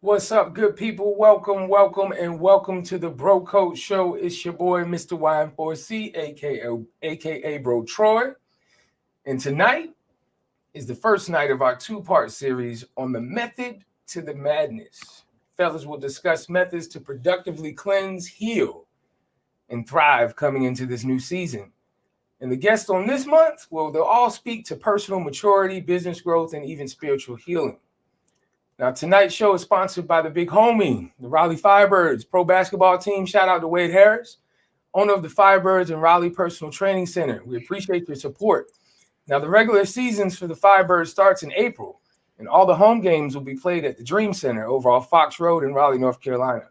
What's up, good people? Welcome to the Bro Code Show. It's your boy, Mr. Y4C, aka Bro Troy. And tonight is the first night of our two-part series on the method to the madness. Fellas will discuss methods to productively cleanse, heal, and thrive coming into this new season. And the guests on this month, well, they'll all speak to personal maturity, business growth, and even spiritual healing. Now, tonight's show is sponsored by the big homie, the Raleigh Firebirds pro basketball team. Shout out to Wade Harris, owner of the Firebirds and Raleigh Personal Training Center. We appreciate your support. Now, the regular seasons for the Firebirds starts in April, and all the home games will be played at the Dream Center over off Fox Road in Raleigh, North Carolina.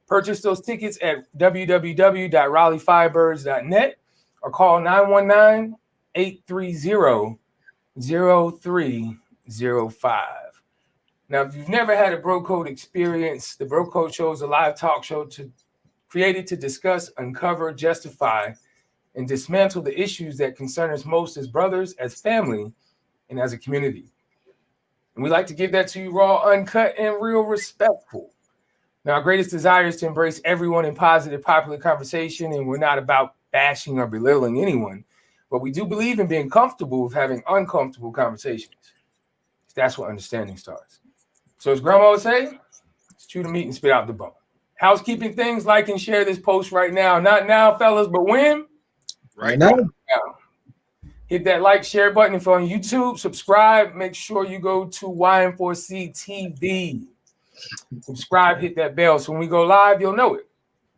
Purchase those tickets at www.raleighfirebirds.net or call 919-830-0305. Now, if you've never had a Bro Code experience, the Bro Code Show is a live talk show created to discuss, uncover, justify, and dismantle the issues that concern us most as brothers, as family, and as a community. And we like to give that to you raw, uncut, and real respectful. Now, our greatest desire is to embrace everyone in positive, popular conversation, and we're not about bashing or belittling anyone, but we do believe in being comfortable with having uncomfortable conversations. That's where understanding starts. So as Grandma would say, it's chew the meat and spit out the bone. Housekeeping things, like and share this post right now. Not now, fellas, but when? Right now. Hit that like, share button if you're on YouTube. Subscribe. Make sure you go to YM4C TV. Subscribe, hit that bell. So when we go live, you'll know it.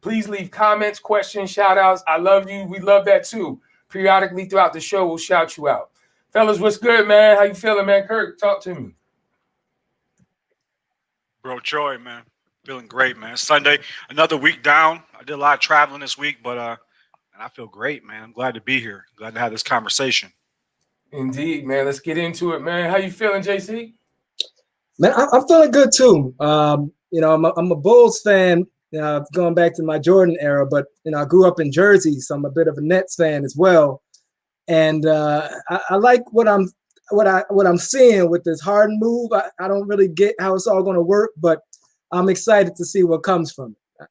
Please leave comments, questions, shout outs. I love you. We love that too. Periodically throughout the show, we'll shout you out. Fellas, what's good, man? How you feeling, man? Kirk, talk to me. Bro Troy, man. Feeling great, man. Sunday, another week down. I did a lot of traveling this week, but and I feel great, man. I'm glad to be here. Glad to have this conversation. Indeed, man. Let's get into it, man. How you feeling, JC? Man, I'm feeling good too. I'm a Bulls fan, going back to my Jordan era, but I grew up in Jersey, so I'm a bit of a Nets fan as well. And I like what I'm seeing with this Harden move. I don't really get how it's all going to work, but I'm excited to see what comes from it.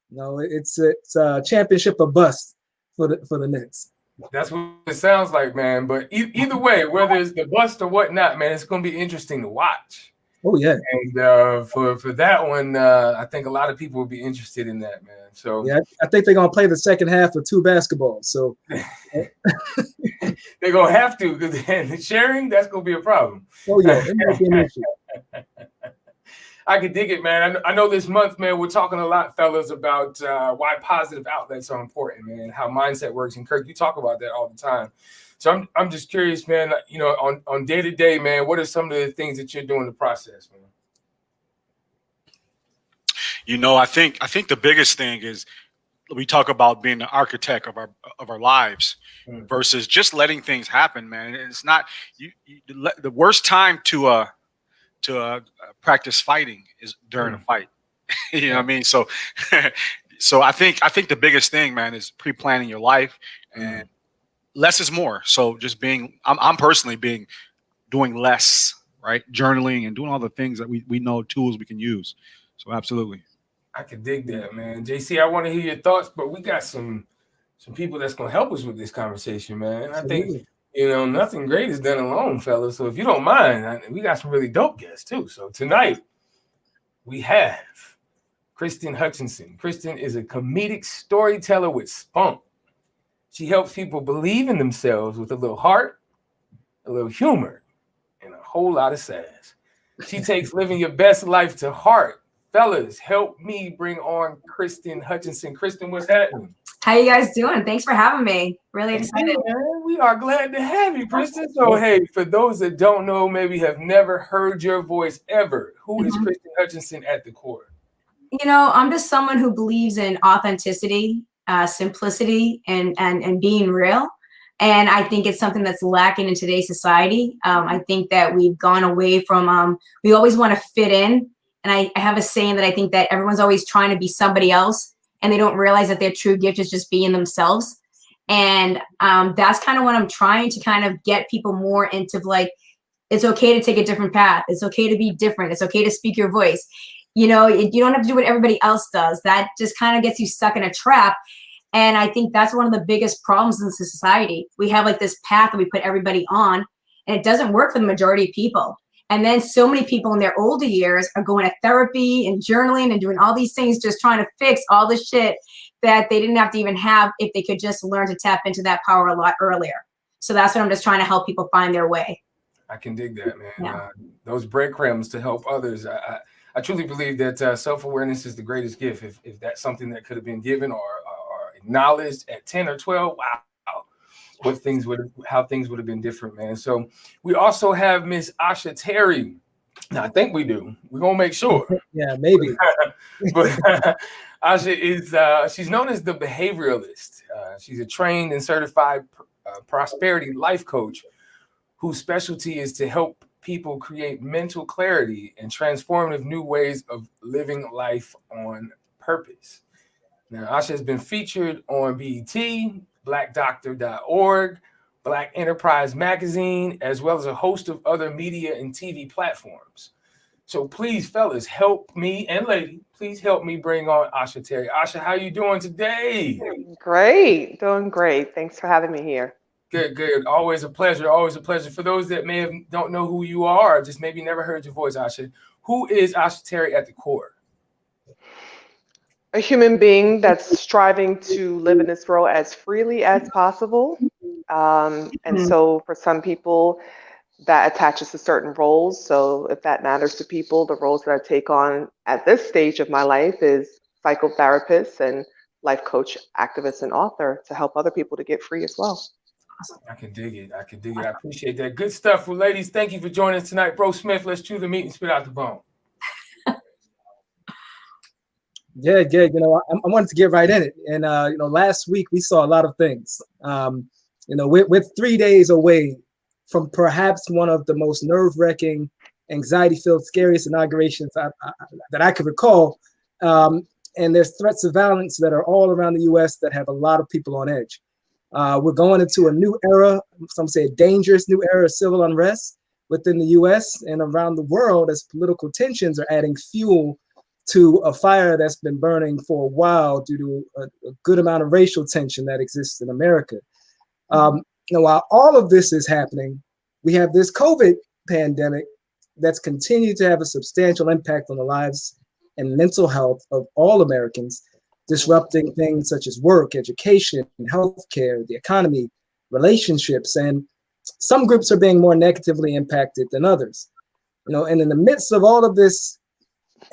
It's a championship or bust for the Nets. That's what it sounds like, man. But either way, whether it's the bust or whatnot, man, it's going to be interesting to watch. Oh yeah. And for that one, I think a lot of people will be interested in that, man. So yeah, I think they're gonna play the second half of two basketballs. So they're gonna have to, because the sharing, that's gonna be a problem. Oh yeah, it might be an issue. I can dig it, man. I know this month, man, we're talking a lot, fellas, about why positive outlets are important, man, how mindset works. And Kirk, you talk about that all the time. So I'm just curious, man, on day to day, man, what are some of the things that you're doing in the process, man? I think the biggest thing is we talk about being the architect of our lives versus just letting things happen, man. It's not the worst time to practice fighting is during a fight. You know what I mean? So I think the biggest thing, man, is pre-planning your life, and less is more. So just I'm personally doing less, right? Journaling and doing all the things that we know, tools we can use. So absolutely. I can dig that, man. JC, I want to hear your thoughts, but we got some people that's going to help us with this conversation, man. I think, nothing great is done alone, fellas. So if you don't mind, we got some really dope guests too. So tonight we have Kristen Hutchinson. Kristen is a comedic storyteller with spunk. She helps people believe in themselves with a little heart, a little humor, and a whole lot of sass. She takes living your best life to heart. Fellas, help me bring on Kristen Hutchinson. Kristen, what's happening? How you guys doing? Thanks for having me. Really excited. Yeah, man, we are glad to have you, Kristen. So, hey, for those that don't know, maybe have never heard your voice ever, who is Kristen Hutchinson at the core? I'm just someone who believes in authenticity, simplicity, and being real. And I think it's something that's lacking in today's society. I think that we've gone away from, we always want to fit in. And I have a saying that I think that everyone's always trying to be somebody else, and they don't realize that their true gift is just being themselves. And that's kind of what I'm trying to kind of get people more into, like, it's okay to take a different path. It's okay to be different. It's okay to speak your voice. You know, you don't have to do what everybody else does. That just kind of gets you stuck in a trap. And I think that's one of the biggest problems in society. We have like this path that we put everybody on, and it doesn't work for the majority of people. And then so many people in their older years are going to therapy and journaling and doing all these things, just trying to fix all the shit that they didn't have to even have if they could just learn to tap into that power a lot earlier. So that's what I'm just trying to help people find their way. I can dig that, man. Yeah. Those breadcrumbs to help others. I truly believe that self-awareness is the greatest gift. If that's something that could have been given or acknowledged at 10 or 12, wow, how things would have been different, man. So we also have Miss Asha Terry. Now, I think we do. We're gonna make sure. Yeah, maybe. But Asha is she's known as the behavioralist. She's a trained and certified prosperity life coach whose specialty is to help people create mental clarity and transformative new ways of living life on purpose. Now, Asha has been featured on BET, blackdoctor.org, Black Enterprise Magazine, as well as a host of other media and TV platforms. So please, fellas, help me, and lady, please help me bring on Asha Terry. Asha, how you doing today? Great, doing great. Thanks for having me here. Good. Always a pleasure. Always a pleasure. For those that don't know who you are, just maybe never heard your voice, Asha, who is Asha Terry at the core? A human being that's striving to live in this world as freely as possible. And so for some people, that attaches to certain roles. So if that matters to people, the roles that I take on at this stage of my life is psychotherapist and life coach, activist, and author to help other people to get free as well. I can dig it. I appreciate that. Good stuff. Well, ladies, thank you for joining us tonight. Bro Smith, let's chew the meat and spit out the bone. Yeah. You know, I wanted to get right in it. And, you know, last week we saw a lot of things. You know, we're 3 days away from perhaps one of the most nerve-wracking, anxiety-filled, scariest inaugurations that I could recall. And there's threats of violence that are all around the U.S. that have a lot of people on edge. We're going into a new era, some say a dangerous new era of civil unrest within the U.S. and around the world as political tensions are adding fuel to a fire that's been burning for a while due to a good amount of racial tension that exists in America. You know, while all of this is happening, we have this COVID pandemic that's continued to have a substantial impact on the lives and mental health of all Americans, disrupting things such as work, education, healthcare, the economy, relationships, and some groups are being more negatively impacted than others. You know, and in the midst of all of this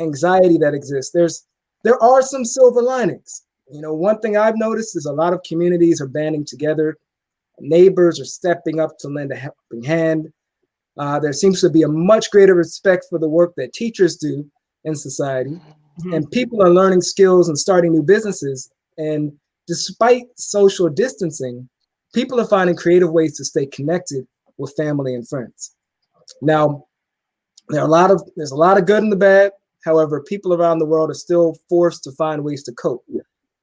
anxiety that exists, there are some silver linings. You know, one thing I've noticed is a lot of communities are banding together. Neighbors are stepping up to lend a helping hand. There seems to be a much greater respect for the work that teachers do in society. And people are learning skills and starting new businesses. And despite social distancing, people are finding creative ways to stay connected with family and friends. Now, there's a lot of good and the bad. However, people around the world are still forced to find ways to cope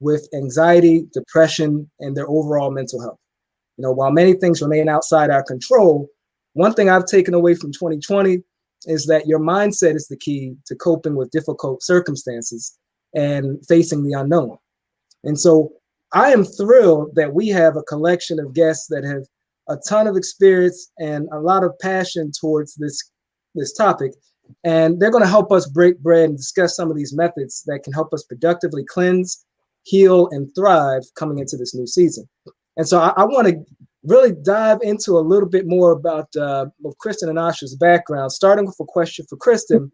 with anxiety, depression, and their overall mental health. You know, while many things remain outside our control, one thing I've taken away from 2020 is that your mindset is the key to coping with difficult circumstances and facing the unknown. And so I am thrilled that we have a collection of guests that have a ton of experience and a lot of passion towards this topic. And they're going to help us break bread and discuss some of these methods that can help us productively cleanse, heal, and thrive coming into this new season. And so I want to really dive into a little bit more about Kristen and Asha's background, starting with a question for Kristen,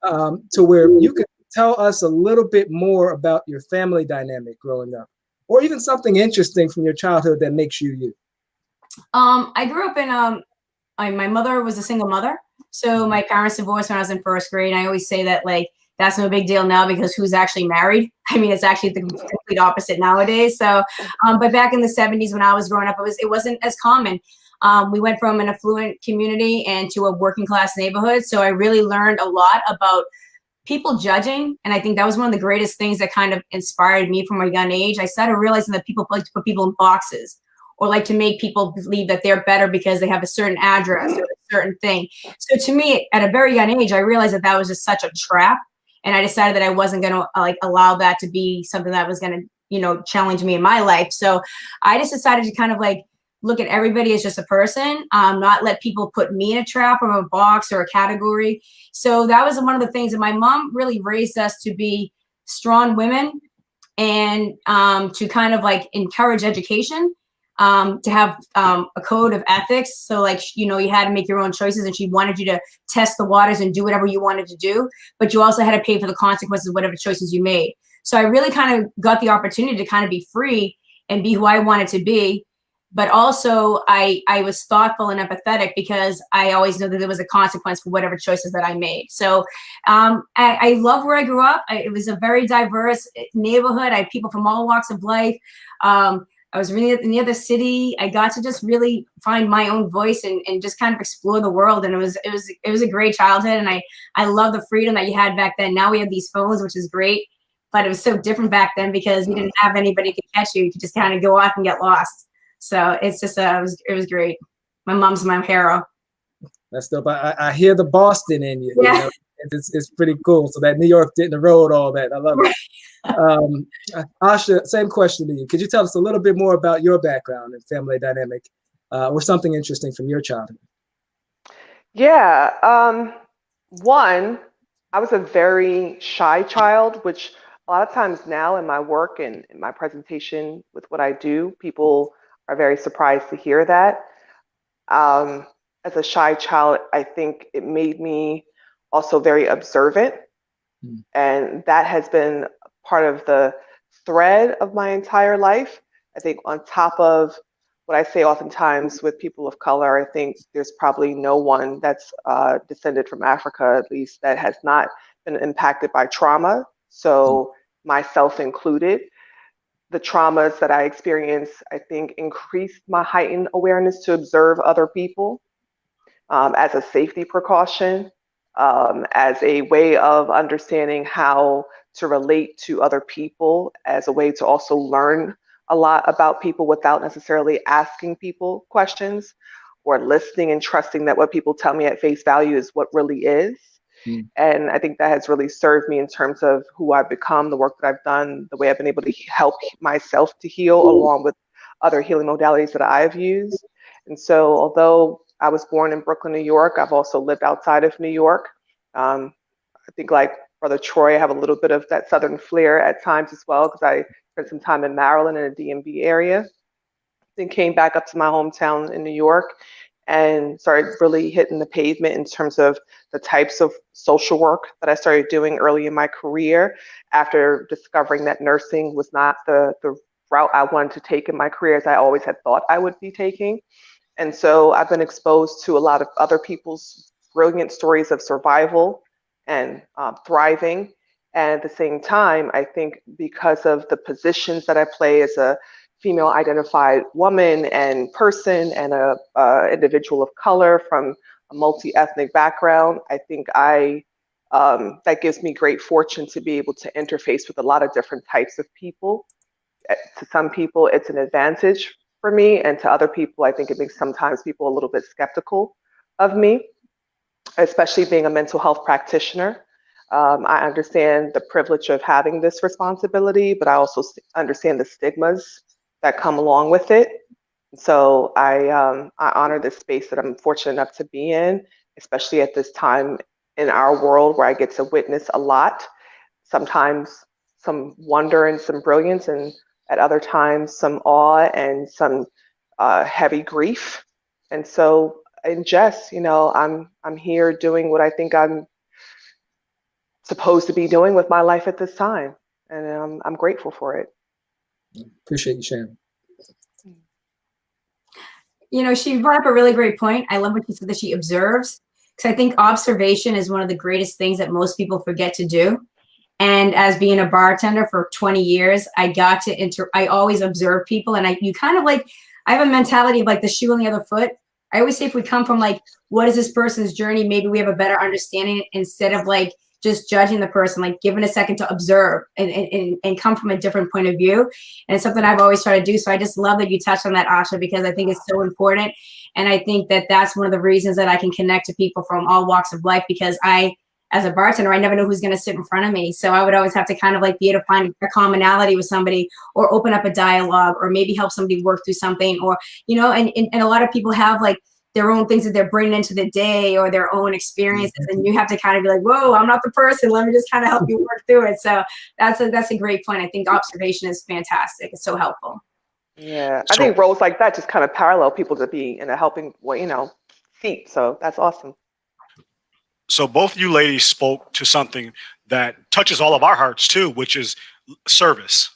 to where you could tell us a little bit more about your family dynamic growing up, or even something interesting from your childhood that makes you you. I grew up in, my mother was a single mother. So my parents divorced when I was in first grade. And I always say that, like, that's no big deal now because who's actually married? I mean, it's actually the complete opposite nowadays. So, but back in the 70s when I was growing up, it wasn't as common. We went from an affluent community and to a working class neighborhood. So I really learned a lot about people judging. And I think that was one of the greatest things that kind of inspired me from a young age. I started realizing that people like to put people in boxes or like to make people believe that they're better because they have a certain address or a certain thing. So to me, at a very young age, I realized that that was just such a trap. And I decided that I wasn't going to like allow that to be something that was going to, you know, challenge me in my life. So I just decided to kind of like look at everybody as just a person, not let people put me in a trap or a box or a category. So that was one of the things that my mom really raised us to be strong women, and to kind of like encourage education, to have a code of ethics. So like, you know, you had to make your own choices, and she wanted you to test the waters and do whatever you wanted to do, but you also had to pay for the consequences of whatever choices you made. So I really kind of got the opportunity to kind of be free and be who I wanted to be. But also I was thoughtful and empathetic, because I always knew that there was a consequence for whatever choices that I made. So I love where I grew up. It was a very diverse neighborhood. I had people from all walks of life. I was really near the city. I got to just really find my own voice and just kind of explore the world. And it was a great childhood. And I love the freedom that you had back then. Now we have these phones, which is great, but it was so different back then because you didn't have anybody who could catch you. You could just kind of go off and get lost. So it's just, it was great. My mom's my hero. That's dope. I hear the Boston in you. Yeah. You know? It's pretty cool. So that New York didn't erode all that. I love it. Asha, same question to you. Could you tell us a little bit more about your background and family dynamic, or something interesting from your childhood? Yeah. One, I was a very shy child, which a lot of times now in my work and in my presentation with what I do, people are very surprised to hear that. As a shy child, I think it made me also very observant. And that has been part of the thread of my entire life. I think on top of what I say oftentimes with people of color, I think there's probably no one that's descended from Africa, at least, that has not been impacted by trauma. So myself included. The traumas that I experienced, I think, increased my heightened awareness to observe other people as a safety precaution, as a way of understanding how to relate to other people, as a way to also learn a lot about people without necessarily asking people questions or listening and trusting that what people tell me at face value is what really is. And I think that has really served me in terms of who I've become, the work that I've done, the way I've been able to help myself to heal along with other healing modalities that I've used. And so although I was born in Brooklyn, New York, I've also lived outside of New York. I think like Brother Troy, I have a little bit of that Southern flair at times as well, because I spent some time in Maryland in the DMV area, then came back up to my hometown in New York and started really hitting the pavement in terms of the types of social work that I started doing early in my career, after discovering that nursing was not the route I wanted to take in my career as I always had thought I would be taking. And so I've been exposed to a lot of other people's brilliant stories of survival and thriving. And at the same time, I think because of the positions that I play as a female identified woman and person and a individual of color from a multi-ethnic background, I think that gives me great fortune to be able to interface with a lot of different types of people. To some people, it's an advantage for me, and to other people, I think it makes sometimes people a little bit skeptical of me, especially being a mental health practitioner. I understand the privilege of having this responsibility, but I also understand the stigmas that come along with it. So I honor this space that I'm fortunate enough to be in, especially at this time in our world where I get to witness a lot, sometimes some wonder and some brilliance, and at other times some awe and some heavy grief. And so in Jess, you know, I'm here doing what I think I'm supposed to be doing with my life at this time, and I'm grateful for it. Appreciate you sharing. You know, she brought up a really great point. I love what she said, that she observes, because I think observation is one of the greatest things that most people forget to do. And as being a bartender for 20 years, I got to I always observe people, and you kind of like, I have a mentality of like the shoe on the other foot. I always say if we come from like, what is this person's journey? Maybe we have a better understanding, instead of like just judging the person, like giving a second to observe and come from a different point of view. And it's something I've always tried to do. So I just love that you touched on that, Asha, because I think it's so important. And I think that that's one of the reasons that I can connect to people from all walks of life, because I as a bartender, I never know who's going to sit in front of me. So I would always have to kind of like be able to find a commonality with somebody, or open up a dialogue, or maybe help somebody work through something, or, you know, and a lot of people have like their own things that they're bringing into the day, or their own experiences. And you have to kind of be like, whoa, I'm not the person. Let me just kind of help you work through it. So that's a great point. I think observation is fantastic. It's so helpful. Yeah, I think roles like that just kind of parallel people to be in a helping, well, you know, seat. So that's awesome. So both you ladies spoke to something that touches all of our hearts too, which is service.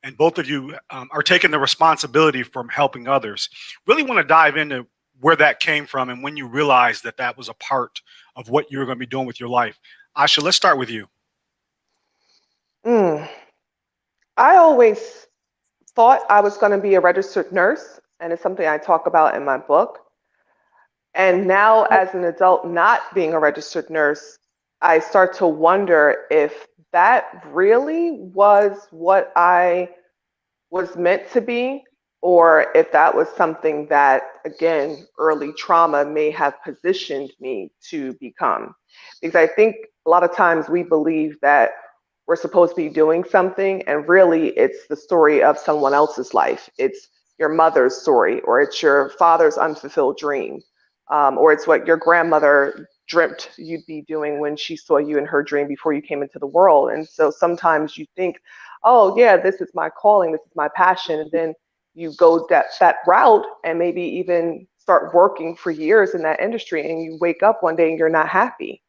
And both of you are taking the responsibility from helping others. Really want to dive into where that came from and when you realized that that was a part of what you were going to be doing with your life. Asha, let's start with you. I always thought I was going to be a registered nurse, and it's something I talk about in my book. And now, as an adult, not being a registered nurse, I start to wonder if that really was what I was meant to be, or if that was something that, again, early trauma may have positioned me to become. Because I think a lot of times we believe that we're supposed to be doing something, and really it's the story of someone else's life. It's your mother's story, or it's your father's unfulfilled dream, or it's what your grandmother dreamt you'd be doing when she saw you in her dream before you came into the world. And so sometimes you think, oh yeah, this is my calling, this is my passion, and then you go that route and maybe even start working for years in that industry, and you wake up one day and you're not happy.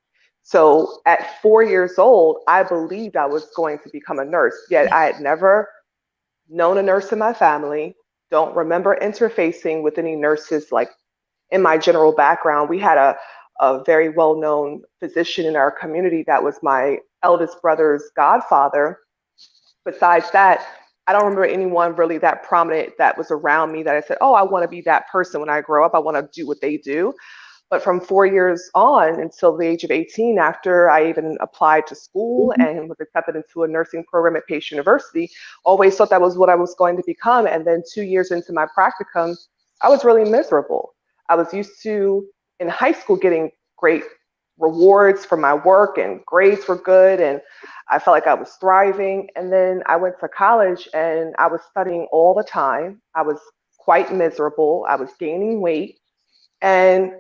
So at 4 years old, I believed I was going to become a nurse, yet I had never known a nurse in my family, don't remember interfacing with any nurses like in my general background. We had a very well-known physician in our community that was my eldest brother's godfather. Besides that, I don't remember anyone really that prominent that was around me that I said, oh, I want to be that person when I grow up. I want to do what they do. But from 4 years on until the age of 18, after I even applied to school and was accepted into a nursing program at Pace University, always thought that was what I was going to become. And then 2 years into my practicum, I was really miserable. I was used to, in high school, getting great rewards for my work, and grades were good, and I felt like I was thriving. And then I went to college and I was studying all the time. I was quite miserable. I was gaining weight. And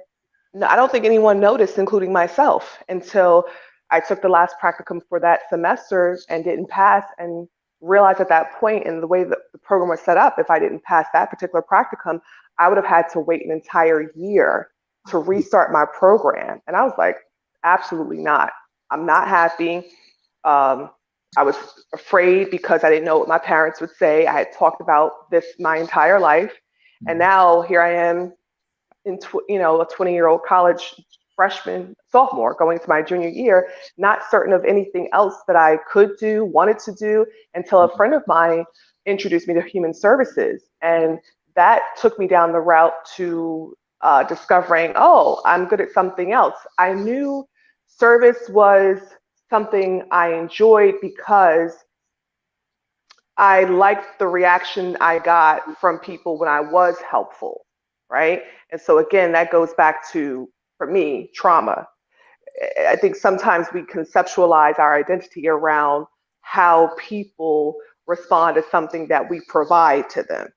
I don't think anyone noticed, including myself, until I took the last practicum for that semester and didn't pass, and realized at that point, in the way that the program was set up, if I didn't pass that particular practicum, I would have had to wait an entire year to restart my program. And I was like, absolutely not. I'm not happy. I was afraid because I didn't know what my parents would say. I had talked about this my entire life. And now here I am in a 20-year-old college freshman, sophomore, going to my junior year, not certain of anything else that I could do, wanted to do, until a friend of mine introduced me to human services. And that took me down the route to discovering, oh, I'm good at something else. I knew service was something I enjoyed because I liked the reaction I got from people when I was helpful, right? And so again, that goes back to, for me, trauma. I think sometimes we conceptualize our identity around how people respond to something that we provide to them.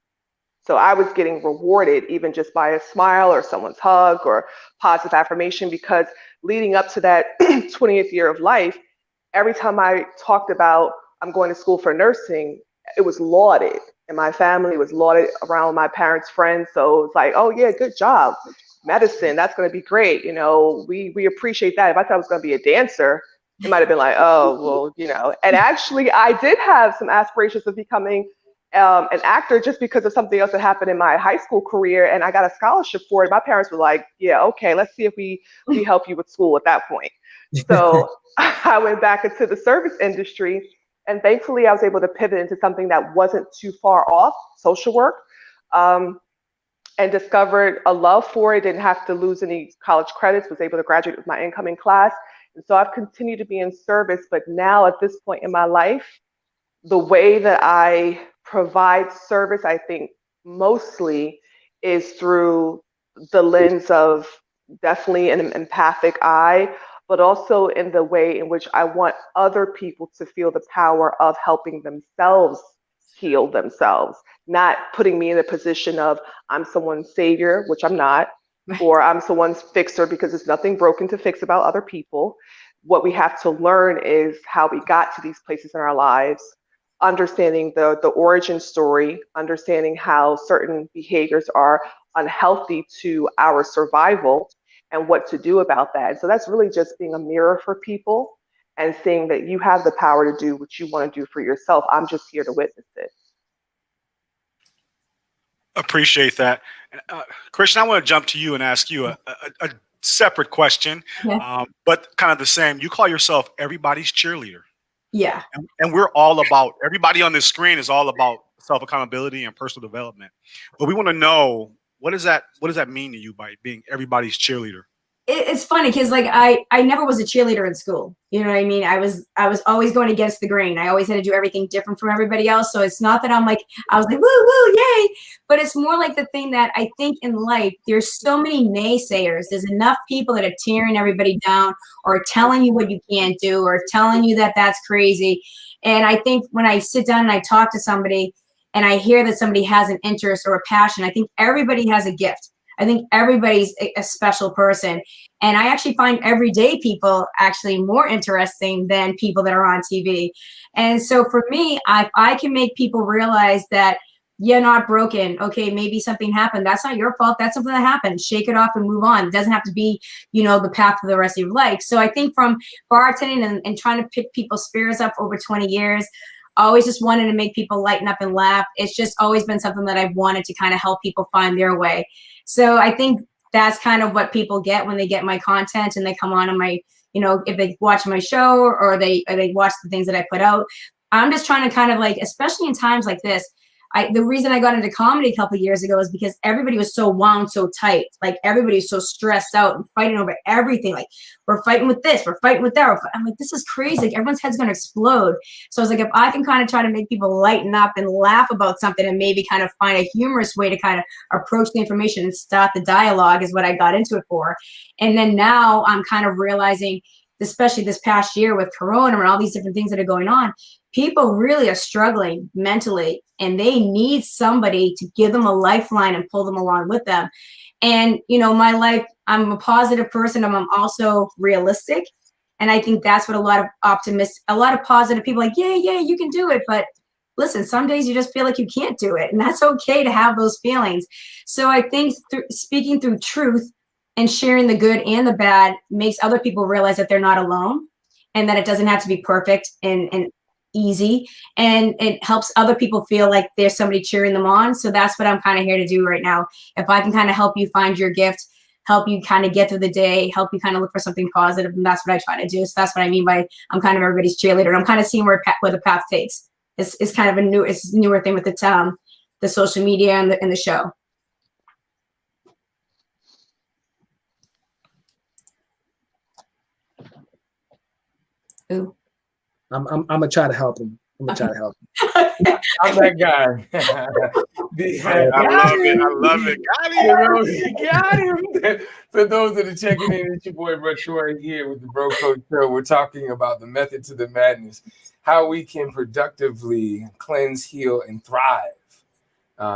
So I was getting rewarded even just by a smile or someone's hug or positive affirmation, because leading up to that 20th year of life, every time I talked about I'm going to school for nursing, it was lauded. And my family was lauded around my parents' friends. So it's like, oh yeah, good job. Medicine, that's going to be great. We appreciate that. If I thought I was going to be a dancer, it might have been like, oh, well. And actually, I did have some aspirations of becoming an actor, just because of something else that happened in my high school career, and I got a scholarship for it. My parents were like, yeah, okay, let's see if we help you with school at that point. So I went back into the service industry, and thankfully I was able to pivot into something that wasn't too far off, social work, and discovered a love for it. Didn't have to lose any college credits, was able to graduate with my incoming class. And so I've continued to be in service, but now at this point in my life, the way that I provide service, I think mostly is through the lens of definitely an empathic eye, but also in the way in which I want other people to feel the power of helping themselves heal themselves, not putting me in a position of I'm someone's savior, which I'm not, or I'm someone's fixer, because there's nothing broken to fix about other people. What we have to learn is how we got to these places in our lives, understanding the origin story, understanding how certain behaviors are unhealthy to our survival, and what to do about that. And so that's really just being a mirror for people and saying that you have the power to do what you want to do for yourself. I'm just here to witness it. Appreciate that. Christian, I want to jump to you and ask you a separate question, Yeah. but kind of the same. You call yourself everybody's cheerleader. Yeah. And we're all about, everybody on this screen is all about self-accountability and personal development. But we want to know, what does that mean to you by being everybody's cheerleader? It's funny because like I never was a cheerleader in school. You know what I mean? I was always going against the grain. I always had to do everything different from everybody else. So it's not that I was like, woo, woo, yay. But it's more like the thing that I think in life, there's so many naysayers. There's enough people that are tearing everybody down or telling you what you can't do or telling you that that's crazy. And I think when I sit down and I talk to somebody and I hear that somebody has an interest or a passion, I think everybody has a gift. I think everybody's a special person. And I actually find everyday people actually more interesting than people that are on TV. And so for me, I can make people realize that you're not broken. Okay, maybe something happened. That's not your fault. That's something that happened. Shake it off and move on. It doesn't have to be, the path for the rest of your life. So I think from bartending and trying to pick people's spirits up over 20 years, I always just wanted to make people lighten up and laugh. It's just always been something that I've wanted to kind of help people find their way. So I think that's kind of what people get when they get my content and they come on my, if they watch my show or they watch the things that I put out. I'm just trying to kind of like, especially in times like this, the reason I got into comedy a couple of years ago is because everybody was so wound so tight. Like everybody was so stressed out and fighting over everything. Like we're fighting with this, we're fighting with that. I'm like, this is crazy. Like, everyone's head's going to explode. So I was like, if I can kind of try to make people lighten up and laugh about something and maybe kind of find a humorous way to kind of approach the information and start the dialogue is what I got into it for. And then now I'm kind of realizing, especially this past year with Corona and all these different things that are going on, people really are struggling mentally and they need somebody to give them a lifeline and pull them along with them. And, my life, I'm a positive person. I'm also realistic. And I think that's what a lot of positive people like, yeah, you can do it. But listen, some days you just feel like you can't do it. And that's okay to have those feelings. So I think speaking through truth and sharing the good and the bad makes other people realize that they're not alone and that it doesn't have to be perfect and easy, and it helps other people feel like there's somebody cheering them on. So that's what I'm kind of here to do right now. If I can kind of help you find your gift, help you kind of get through the day, help you kind of look for something positive, and that's what I try to do. So that's what I mean by I'm kind of everybody's cheerleader. And I'm kind of seeing where the path takes. It's kind of a newer thing with the social media and the show. Ooh. I'm gonna try to help him. I'm gonna try to help him. I'm that guy. I love it. Got him. For those that are checking in, it's your boy Bro Troy here with the Bro Code Show. We're talking about the method to the madness, how we can productively cleanse, heal, and thrive.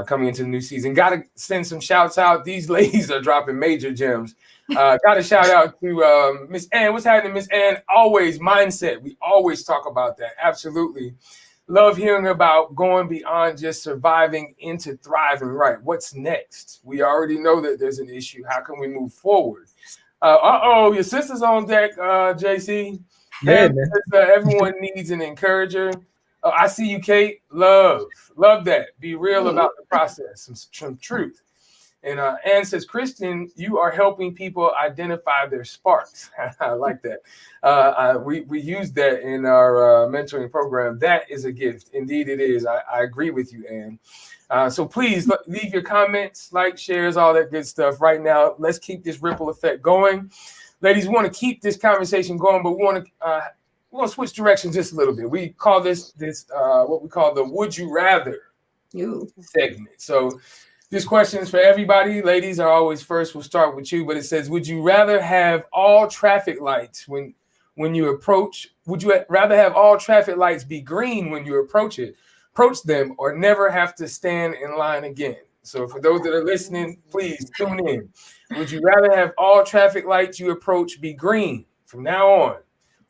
Coming into the new season. Got to send some shouts out. These ladies are dropping major gems. Got to shout out to Miss Ann. What's happening, Miss Ann? Always mindset. We always talk about that. Absolutely. Love hearing about going beyond just surviving into thriving. Right. What's next? We already know that there's an issue. How can we move forward? Your sister's on deck, JC. Yeah, man. Everyone needs an encourager. I see you, Kate. Love that. Be real about the process. Some truth. And Ann says, Kristen, you are helping people identify their sparks. I like that. We use that in our mentoring program. That is a gift. Indeed, it is. I agree with you, Ann. So please leave your comments, like, shares, all that good stuff right now. Let's keep this ripple effect going. Ladies, we want to keep this conversation going, but we want to switch directions just a little bit. We call this what we call the Would You Rather segment. So This question is for everybody. Ladies are always first. We'll start with you, but it says, would you rather have all traffic lights when you approach? Would you rather have all traffic lights be green when you approach them, or never have to stand in line again? So for those that are listening, please tune in. Would you rather have all traffic lights you approach be green from now on,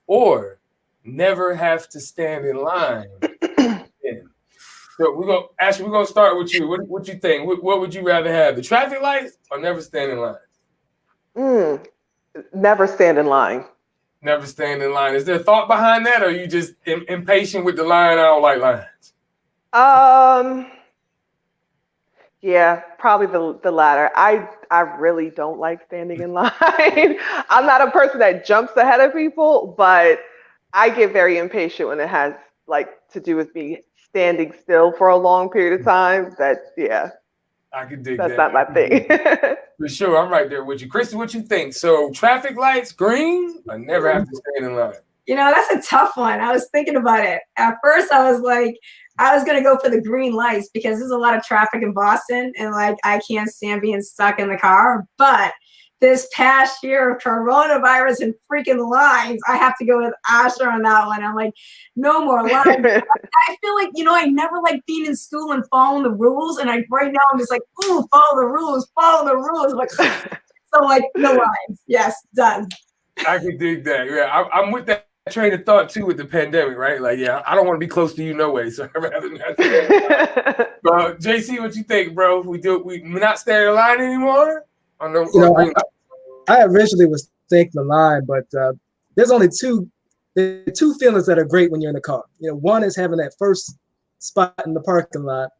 or never have to stand in line again? So we're gonna start with you. What you think? What would you rather have? The traffic lights or never stand in line? Never stand in line. Never stand in line. Is there a thought behind that, or are you just impatient with the line? I don't like lines. Yeah, probably the latter. I really don't like standing in line. I'm not a person that jumps ahead of people, but I get very impatient when it has like to do with me standing still for a long period of time. I can dig that's that. not my thing. For sure, I'm right there with you. Kristen, what you think? So traffic lights, green, or never have to stand in line? You know, that's a tough one. I was thinking about it. At first, I was like, I was going to go for the green lights because there's a lot of traffic in Boston and like I can't stand being stuck in the car. But this past year of coronavirus and freaking lines, I have to go with Asher on that one. I'm like, no more lines. I feel like, you know, I never liked being in school and following the rules. And right now I'm just like, ooh, follow the rules. I'm like, so like, no lines. Yes, done. I can dig that. Yeah, I'm with that train of thought too with the pandemic, right? Like, yeah, I don't want to be close to you no way, so I'd rather not stand. But JC, what you think, bro? We not standing in line anymore? I originally was thinking the line, but there's only two feelings that are great when you're in a car. You know, one is having that first spot in the parking lot,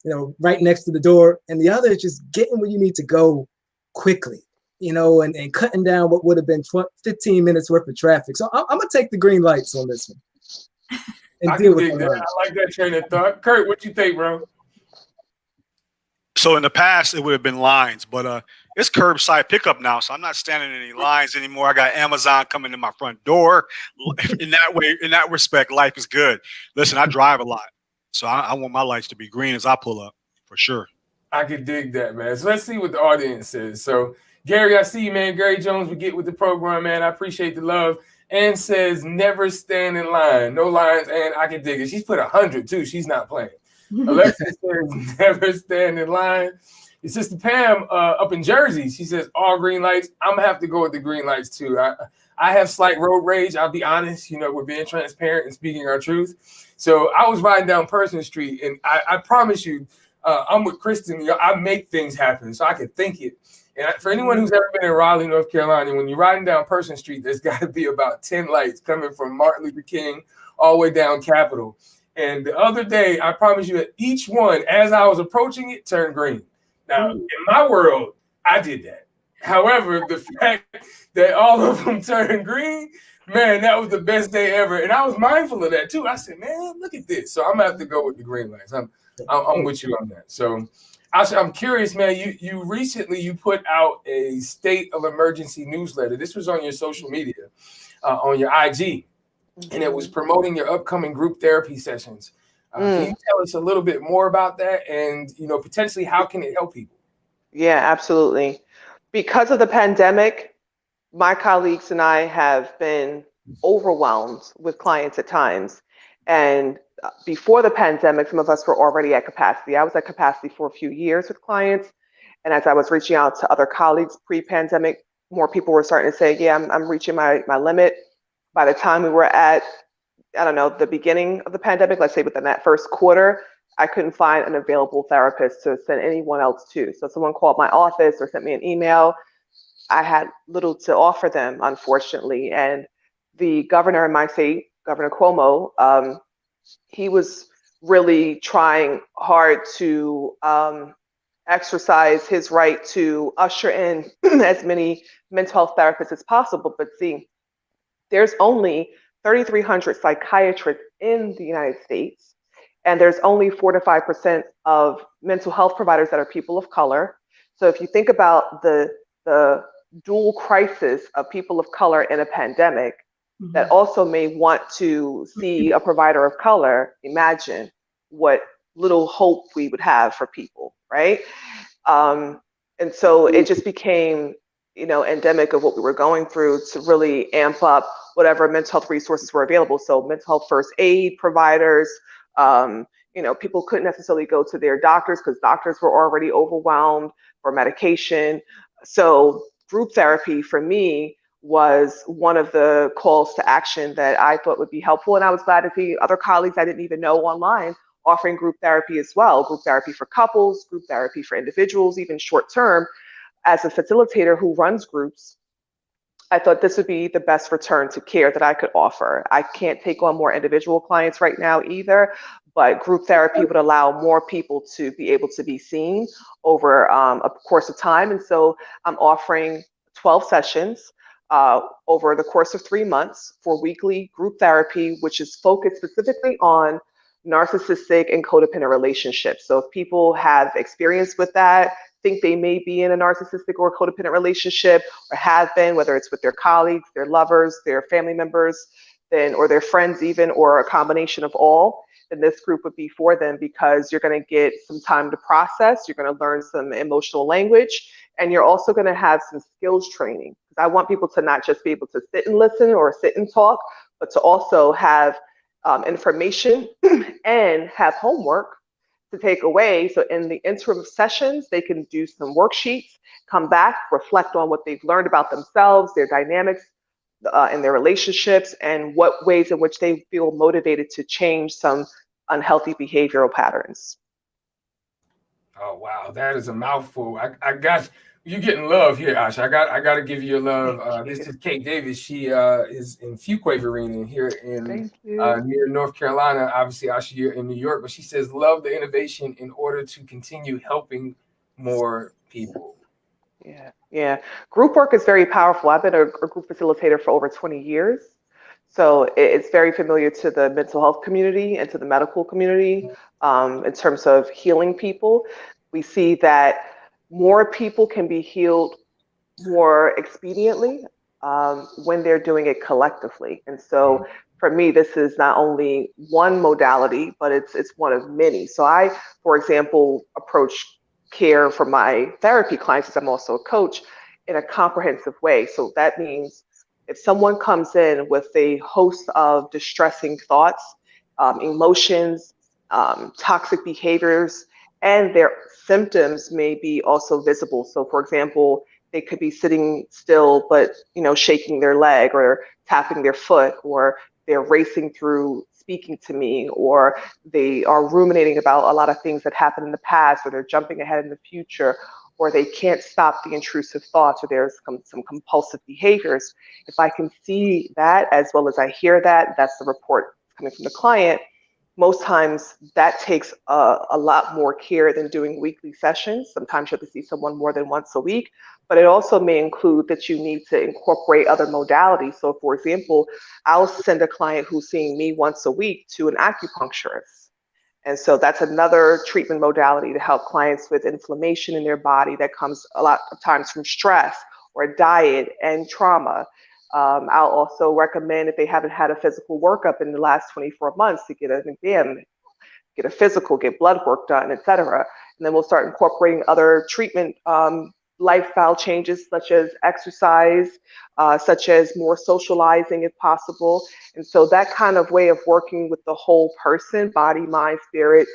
you know, right next to the door, and the other is just getting where you need to go quickly. You know, and cutting down what would have been 15 minutes worth of traffic. So I'm gonna take the green lights on this one. And I can dig that. I like that train of thought. Kurt, what you think, bro? So in the past, it would have been lines, but it's curbside pickup now, so I'm not standing in any lines anymore. I got Amazon coming to my front door. In that respect, life is good. Listen, I drive a lot, so I want my lights to be green as I pull up, for sure. I can dig that, man. So let's see what the audience says. So Gary, I see you, man. Gary Jones, we get with the program, man. I appreciate the love. And says never stand in line, no lines, and I can dig it. She's put 100 too. She's not playing. Alexa says never stand in line. Your sister Pam up in Jersey, she says all green lights. I'm gonna have to go with the green lights too. I have slight road rage. I'll be honest. You know, we're being transparent and speaking our truth. So I was riding down Person Street, and I promise you, I'm with Kristen. You know, I make things happen, so I could think it. And for anyone who's ever been in Raleigh, North Carolina, when you're riding down Person Street, there's got to be about 10 lights coming from Martin Luther King all the way down Capitol. And the other day, I promise you that each one, as I was approaching it, turned green. Now, in my world, I did that. However, the fact that all of them turned green, man, that was the best day ever. And I was mindful of that too. I said, man, look at this. So I'm gonna have to go with the green lights. I'm with you on that. So I'm curious, man. You recently put out a state of emergency newsletter. This was on your social media, on your IG, and it was promoting your upcoming group therapy sessions. Can you tell us a little bit more about that, and potentially how can it help people? Yeah, absolutely. Because of the pandemic, my colleagues and I have been overwhelmed with clients at times. And before the pandemic, some of us were already at capacity. I was at capacity for a few years with clients. And as I was reaching out to other colleagues pre-pandemic, more people were starting to say, yeah, I'm reaching my limit. By the time we were at, I don't know, the beginning of the pandemic, let's say within that first quarter, I couldn't find an available therapist to send anyone else to. So someone called my office or sent me an email. I had little to offer them, unfortunately. And the governor in my state, Governor Cuomo, he was really trying hard to exercise his right to usher in as many mental health therapists as possible. But see, there's only 3,300 psychiatrists in the United States, and there's only 4 to 5% of mental health providers that are people of color. So if you think about the dual crisis of people of color in a pandemic that also may want to see a provider of color, imagine what little hope we would have for people, right? And so it just became, endemic of what we were going through to really amp up whatever mental health resources were available. So mental health first aid providers, people couldn't necessarily go to their doctors because doctors were already overwhelmed for medication. So group therapy for me was one of the calls to action that I thought would be helpful. And I was glad to see other colleagues I didn't even know online offering group therapy as well, group therapy for couples, group therapy for individuals, even short term. As a facilitator who runs groups, I thought this would be the best return to care that I could offer. I can't take on more individual clients right now either, but group therapy would allow more people to be able to be seen over a course of time. And so I'm offering 12 sessions over the course of 3 months for weekly group therapy, which is focused specifically on narcissistic and codependent relationships. So if people have experience with that, think they may be in a narcissistic or codependent relationship or have been, whether it's with their colleagues, their lovers, their family members, or their friends even, or a combination of all, then this group would be for them because you're going to get some time to process, you're going to learn some emotional language, and you're also going to have some skills training. Because I want people to not just be able to sit and listen or sit and talk, but to also have information and have homework to take away. So in the interim sessions, they can do some worksheets, come back, reflect on what they've learned about themselves, their dynamics in their relationships, and what ways in which they feel motivated to change some unhealthy behavioral patterns. Oh wow, that is a mouthful. I got you getting love here, Asha. I got to give you your love. This is Kate Davis. She is in Fuquay-Varina here in near North Carolina. Obviously, Asha, you're in New York, but she says love the innovation in order to continue helping more people. Yeah. Group work is very powerful. I've been a group facilitator for over 20 years. So it's very familiar to the mental health community and to the medical community in terms of healing people. We see that more people can be healed more expediently when they're doing it collectively. And so for me, this is not only one modality, but it's one of many. So I, for example, approach care for my therapy clients, as I'm also a coach, in a comprehensive way. So that means if someone comes in with a host of distressing thoughts, emotions, toxic behaviors, and their symptoms may be also visible. So for example, they could be sitting still, but shaking their leg or tapping their foot, or they're racing through speaking to me, or they are ruminating about a lot of things that happened in the past, or they're jumping ahead in the future, or they can't stop the intrusive thoughts, or there's some compulsive behaviors. If I can see that as well as I hear that, that's the report coming from the client. Most times that takes a lot more care than doing weekly sessions. Sometimes you have to see someone more than once a week, but it also may include that you need to incorporate other modalities. So for example, I'll send a client who's seeing me once a week to an acupuncturist. And so that's another treatment modality to help clients with inflammation in their body that comes a lot of times from stress or diet and trauma. I'll also recommend, if they haven't had a physical workup in the last 24 months, to get an exam, get a physical, get blood work done, et cetera. And then we'll start incorporating other treatment lifestyle changes, such as exercise, such as more socializing if possible. And so that kind of way of working with the whole person, body, mind, spirit,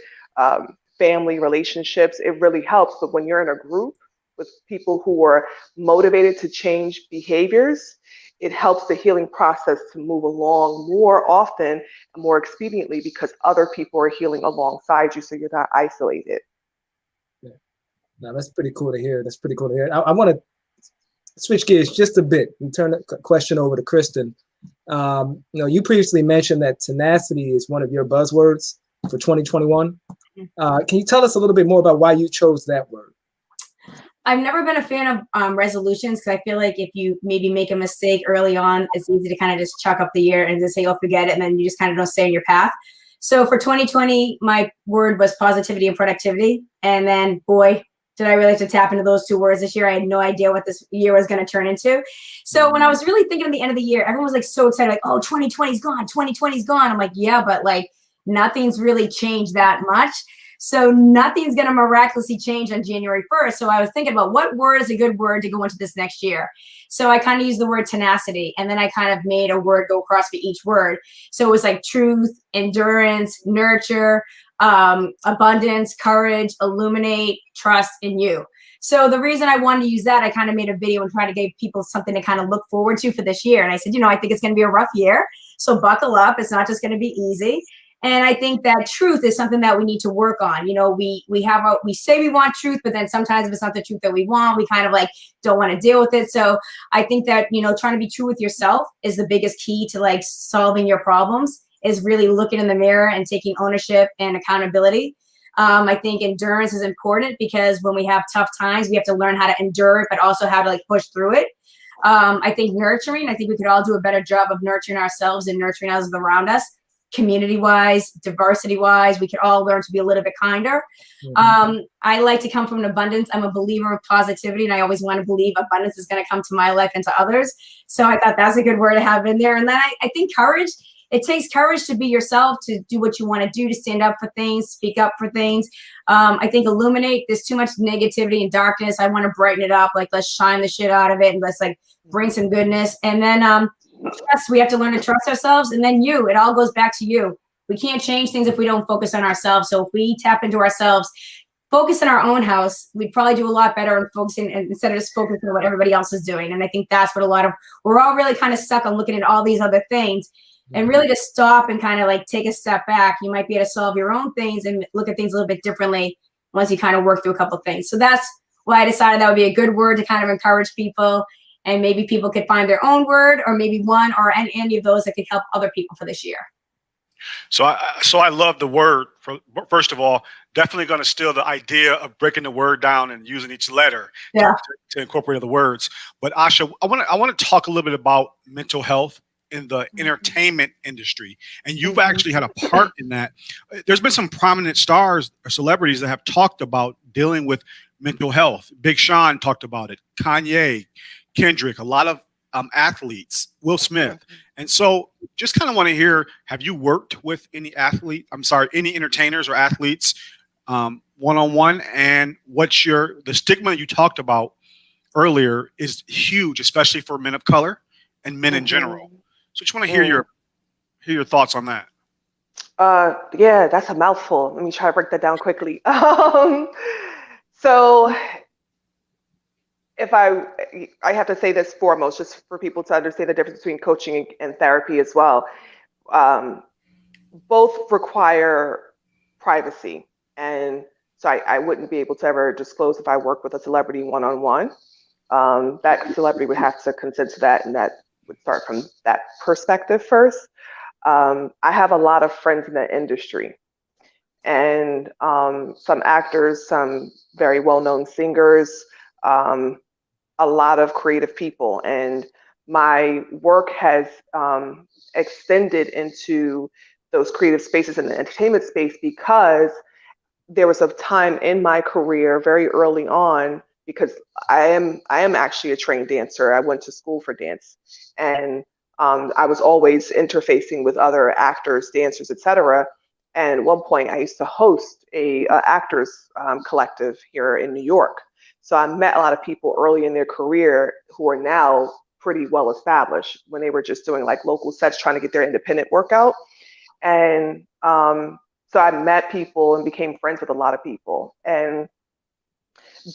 family, relationships, it really helps. But when you're in a group with people who are motivated to change behaviors, it helps the healing process to move along more often and more expediently because other people are healing alongside you, so you're not isolated. Yeah. No, that's pretty cool to hear. That's pretty cool to hear. I want to switch gears just a bit and turn the question over to Kristen. You previously mentioned that tenacity is one of your buzzwords for 2021. Can you tell us a little bit more about why you chose that word? I've never been a fan of resolutions because I feel like if you maybe make a mistake early on, it's easy to kind of just chuck up the year and just say, oh, forget it. And then you just kind of don't stay on your path. So for 2020, my word was positivity and productivity. And then, boy, did I really have to tap into those two words this year. I had no idea what this year was going to turn into. So when I was really thinking at the end of the year, everyone was like so excited, like, oh, 2020 is gone. 2020 is gone. I'm like, yeah, but like nothing's really changed that much. So nothing's going to miraculously change on January 1st. So I was thinking about what word is a good word to go into this next year. So I kind of used the word tenacity, and then I kind of made a word go across for each word. So it was like truth, endurance, nurture, abundance, courage, illuminate, trust, and you. So the reason I wanted to use that, I kind of made a video and tried to give people something to kind of look forward to for this year. And I said, I think it's going to be a rough year. So buckle up. It's not just going to be easy. And I think that truth is something that we need to work on. We say we want truth, but then sometimes if it's not the truth that we want, we kind of like don't want to deal with it. So I think that, trying to be true with yourself is the biggest key to like solving your problems, is really looking in the mirror and taking ownership and accountability. I think endurance is important, because when we have tough times, we have to learn how to endure it, but also how to like push through it. I think nurturing, I think we could all do a better job of nurturing ourselves and nurturing others around us, community-wise, diversity-wise. We could all learn to be a little bit kinder. I like to come from an abundance. I'm a believer of positivity, and I always want to believe abundance is going to come to my life and to others. So I thought that's a good word to have in there. And then I think courage. It takes courage to be yourself, to do what you want to do, to stand up for things, speak up for things. I think illuminate. There's too much negativity and darkness. I want to brighten it up. Like, let's shine the shit out of it, and let's like bring some goodness. And then trust. We have to learn to trust ourselves. And then it all goes back to you. We can't change things if we don't focus on ourselves. So if we tap into ourselves, focus in our own house, we'd probably do a lot better in focusing, instead of just focusing on what everybody else is doing. And I think that's what we're all really kind of stuck on, looking at all these other things. And really to stop and kind of like take a step back. You might be able to solve your own things and look at things a little bit differently once you kind of work through a couple of things. So that's why I decided that would be a good word to kind of encourage people. And maybe people could find their own word, or maybe one or any of those that could help other people for this year. So I love the word. First of all, definitely going to steal the idea of breaking the word down and using each letter to incorporate other words. But Asha, I want to talk a little bit about mental health in the entertainment industry, and you've actually had a part in that. There's been some prominent stars or celebrities that have talked about dealing with mental health. Big Sean talked about it, Kanye, Kendrick, a lot of athletes, Will Smith. And so just kind of want to hear, have you worked with any any entertainers or athletes one-on-one? And what's the stigma you talked about earlier is huge, especially for men of color and men in general. So just want to hear your thoughts on that. Yeah, that's a mouthful. Let me try to break that down quickly. So if I have to say this foremost, just for people to understand the difference between coaching and therapy as well. Both require privacy. And so I wouldn't be able to ever disclose if I work with a celebrity one-on-one. That celebrity would have to consent to that, and that would start from that perspective first. I have a lot of friends in the industry, and some actors, some very well-known singers, a lot of creative people. And my work has extended into those creative spaces in the entertainment space, because there was a time in my career very early on, because I am actually a trained dancer. I went to school for dance, and I was always interfacing with other actors, dancers, etc. And at one point, I used to host a actors collective here in New York. So I met a lot of people early in their career who are now pretty well established, when they were just doing like local sets, trying to get their independent workout. And so I met people and became friends with a lot of people. And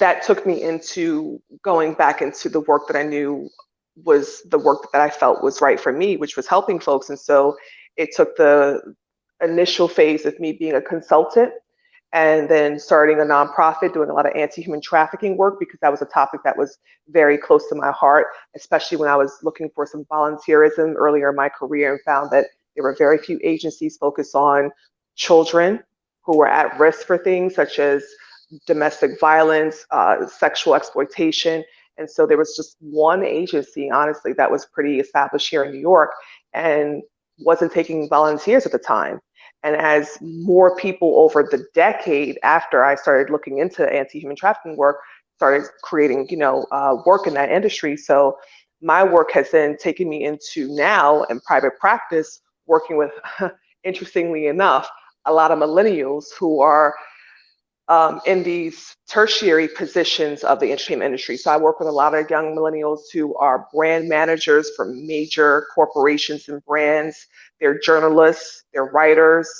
that took me into going back into the work that I knew was the work that I felt was right for me, which was helping folks. And so it took the initial phase of me being a consultant, and then starting a nonprofit, doing a lot of anti-human trafficking work, because that was a topic that was very close to my heart, especially when I was looking for some volunteerism earlier in my career, and found that there were very few agencies focused on children who were at risk for things such as domestic violence, sexual exploitation. And so there was just one agency, honestly, that was pretty established here in New York and wasn't taking volunteers at the time. And as more people over the decade after I started looking into anti-human trafficking work, started creating, work in that industry. So my work has then taken me into now in private practice, working with, interestingly enough, a lot of millennials who are in these tertiary positions of the entertainment industry. So I work with a lot of young millennials who are brand managers for major corporations and brands. They're journalists, they're writers.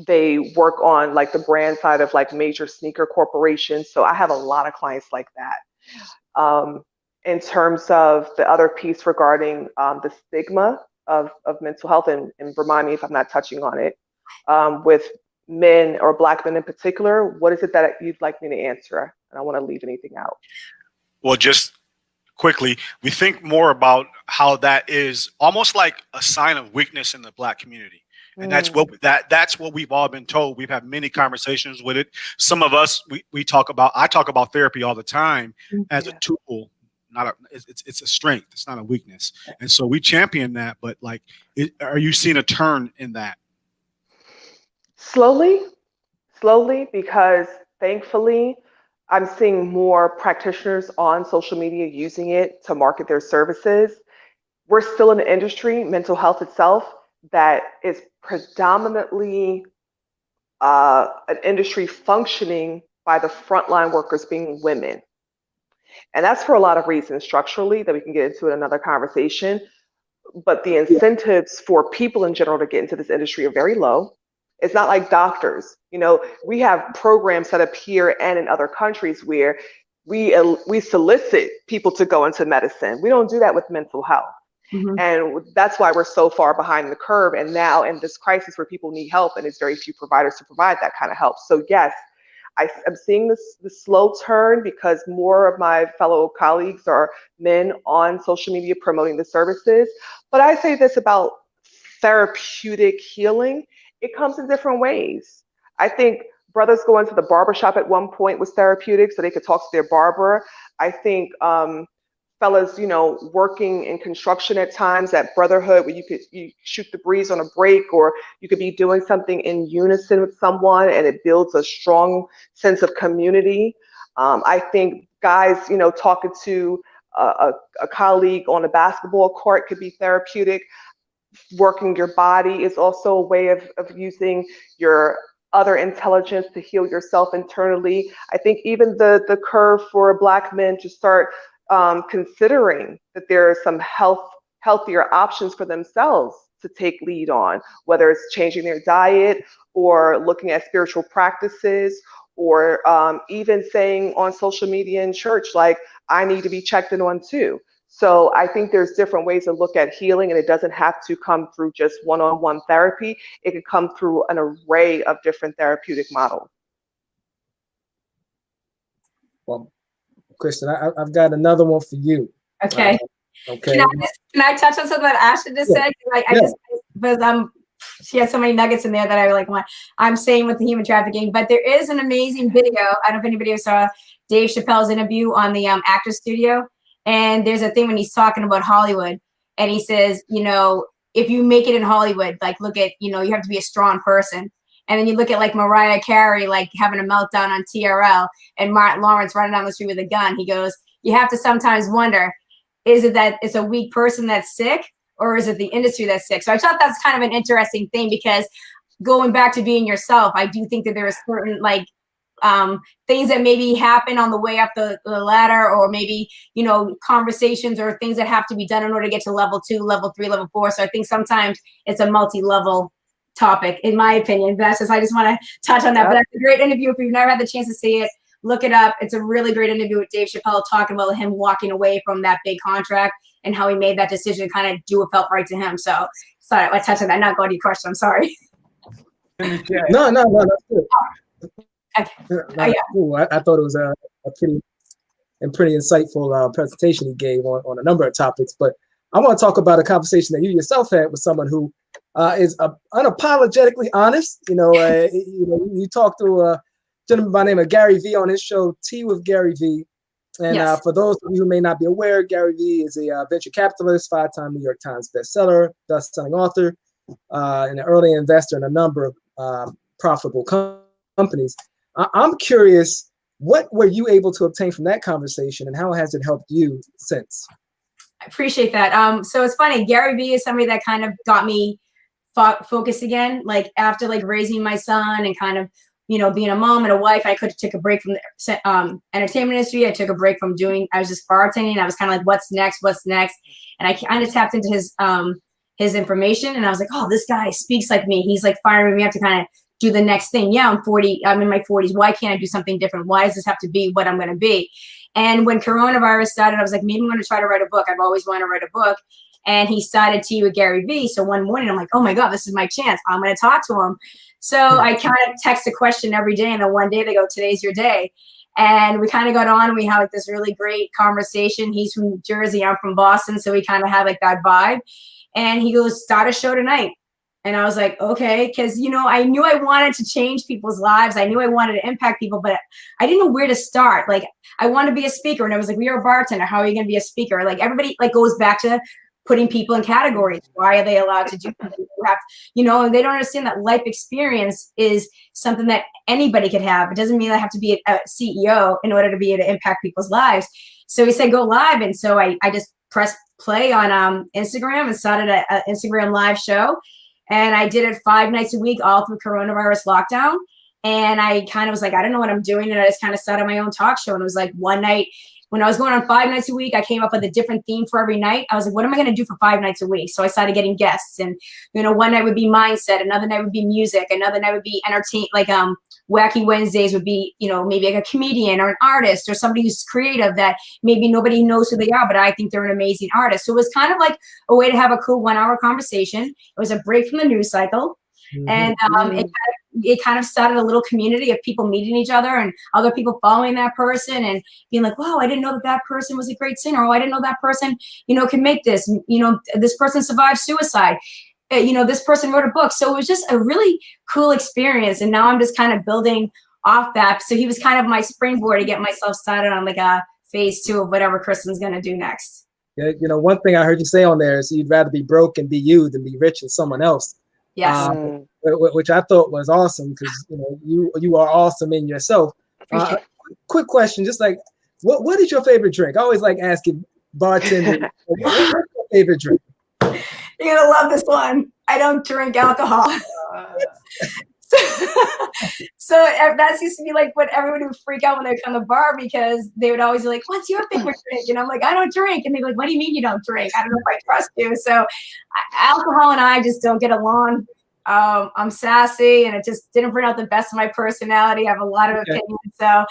They work on like the brand side of like major sneaker corporations. So I have a lot of clients like that. In terms of the other piece regarding the stigma of mental health, and remind me if I'm not touching on it, with men or Black men in particular, what is it that you'd like me to answer? I don't want to leave anything out. Well, just quickly, we think more about how that is almost like a sign of weakness in the Black community. And that's what we've all been told. We've had many conversations with it. Some of us, I talk about therapy all the time as a tool, it's a strength. It's not a weakness. And so we champion that, but like, are you seeing a turn in that? Slowly, because thankfully, I'm seeing more practitioners on social media using it to market their services. We're still in the industry, mental health itself, that is predominantly an industry functioning by the frontline workers being women. And that's for a lot of reasons structurally that we can get into in another conversation. But the incentives for people in general to get into this industry are very low. It's not like doctors. You know, we have programs set up here and in other countries where we solicit people to go into medicine. We don't do that with mental health. And that's why we're so far behind the curve. And now in this crisis where people need help and there's very few providers to provide that kind of help. So yes, I'm seeing this slow turn because more of my fellow colleagues are men on social media promoting the services. But I say this about therapeutic healing. It comes in different ways. I think brothers going to the barbershop at one point was therapeutic so they could talk to their barber. I think fellas, you know, working in construction at times, that brotherhood where you shoot the breeze on a break, or you could be doing something in unison with someone and it builds a strong sense of community. I think guys, you know, talking to a colleague on a basketball court could be therapeutic. Working your body is also a way of using your other intelligence to heal yourself internally. I think even the curve for Black men to start considering that there are some healthier options for themselves to take lead on, whether it's changing their diet or looking at spiritual practices, or even saying on social media and church, like, I need to be checked in on too. So I think there's different ways to look at healing, and it doesn't have to come through just one-on-one therapy. It could come through an array of different therapeutic models. Well, Kristen, I've got another one for you. Okay. Okay. Can I touch on something that Asha just said? Because she has so many nuggets in there that I like want. I'm saying with the human trafficking, but there is an amazing video. I don't know if anybody saw Dave Chappelle's interview on the Actors Studio. And there's a thing when he's talking about Hollywood, and he says, you know, if you make it in Hollywood, like, look at, you know, you have to be a strong person. And then you look at like Mariah Carey, like having a meltdown on TRL, and Martin Lawrence running down the street with a gun. He goes, you have to sometimes wonder, is it that it's a weak person that's sick, or is it the industry that's sick? So I thought that's kind of an interesting thing, because going back to being yourself, I do think that there are certain like things that maybe happen on the way up the ladder, or maybe, you know, conversations or things that have to be done in order to get to level 2, level 3, level 4. So I think sometimes it's a multi-level topic, in my opinion. That's just, I just want to touch on that. But that's a great interview. If you've never had the chance to see it, look it up. It's a really great interview with Dave Chappelle, talking about him walking away from that big contract and how he made that decision, kind of do what felt right to him. So sorry, I touched on that. Not going to your question. I'm sorry. No, that's good. Okay. Cool. I thought it was a pretty insightful presentation he gave on a number of topics. But I want to talk about a conversation that you yourself had with someone who is unapologetically honest. You know, you talked to a gentleman by the name of Gary Vee on his show, Tea with Gary Vee. And for those of you who may not be aware, Gary Vee is a venture capitalist, 5-time New York Times bestseller, best-selling author, and an early investor in a number of profitable companies. I'm curious, what were you able to obtain from that conversation, and how has it helped you since? I appreciate that. So it's funny, Gary Vee is somebody that kind of got me focused again, like after like raising my son and kind of, being a mom and a wife, I could take a break from the entertainment industry. I took a break from I was just bartending. I was kind of like, what's next? And I kind of tapped into his information, and I was like, oh, this guy speaks like me. He's like firing me up to kind of do the next thing. Yeah, I'm in my 40s. Why can't I do something different? Why does this have to be what I'm going to be? And when coronavirus started, I was like, maybe I'm going to try to write a book. I've always wanted to write a book. And he started Tea with Gary Vee. So one morning, I'm like, oh my God, this is my chance. I'm going to talk to him. So I kind of text a question every day. And then one day they go, today's your day. And we kind of got on and we had like this really great conversation. He's from New Jersey, I'm from Boston. So we kind of had like that vibe. And he goes, start a show tonight. And I was like, okay, because, I knew I wanted to change people's lives. I knew I wanted to impact people, but I didn't know where to start. Like, I want to be a speaker. And I was like, you're a bartender. How are you going to be a speaker? Like, everybody like goes back to putting people in categories. Why are they allowed to do something? You have, and they don't understand that life experience is something that anybody could have. It doesn't mean I have to be a CEO in order to be able to impact people's lives. So he said, go live. And so I just pressed play on Instagram and started an Instagram live show. And I did it 5 nights a week, all through coronavirus lockdown. And I kind of was like, I don't know what I'm doing. And I just kind of started my own talk show. And it was like one night, when I was going on 5 nights a week, I came up with a different theme for every night. I was like, what am I going to do for 5 nights a week? So I started getting guests, and one night would be mindset, another night would be music, another night would be entertain. Like Wacky Wednesdays would be maybe like a comedian or an artist or somebody who's creative that maybe nobody knows who they are, but I think they're an amazing artist. So it was kind of like a way to have a cool 1 hour conversation. It was a break from the news cycle, and it kind of started a little community of people meeting each other and other people following that person and being like, wow, I didn't know that person was a great singer. Oh, I didn't know that person, can make this, this person survived suicide. This person wrote a book. So it was just a really cool experience. And now I'm just kind of building off that. So he was kind of my springboard to get myself started on like a phase 2 of whatever Kristen's going to do next. Yeah, one thing I heard you say on there is you'd rather be broke and be you than be rich and someone else. Yes. Which I thought was awesome because you are awesome in yourself. Quick question, just like what is your favorite drink? I always like asking bartenders, what's your favorite drink? You're gonna love this one. I don't drink alcohol. So that used to be like what everyone would freak out when they come to the bar because they would always be like, what's your favorite drink? And I'm like, I don't drink. And they're like, what do you mean you don't drink? I don't know if I trust you. So alcohol and I just don't get along. I'm sassy and it just didn't bring out the best of my personality. I have a lot of opinions. So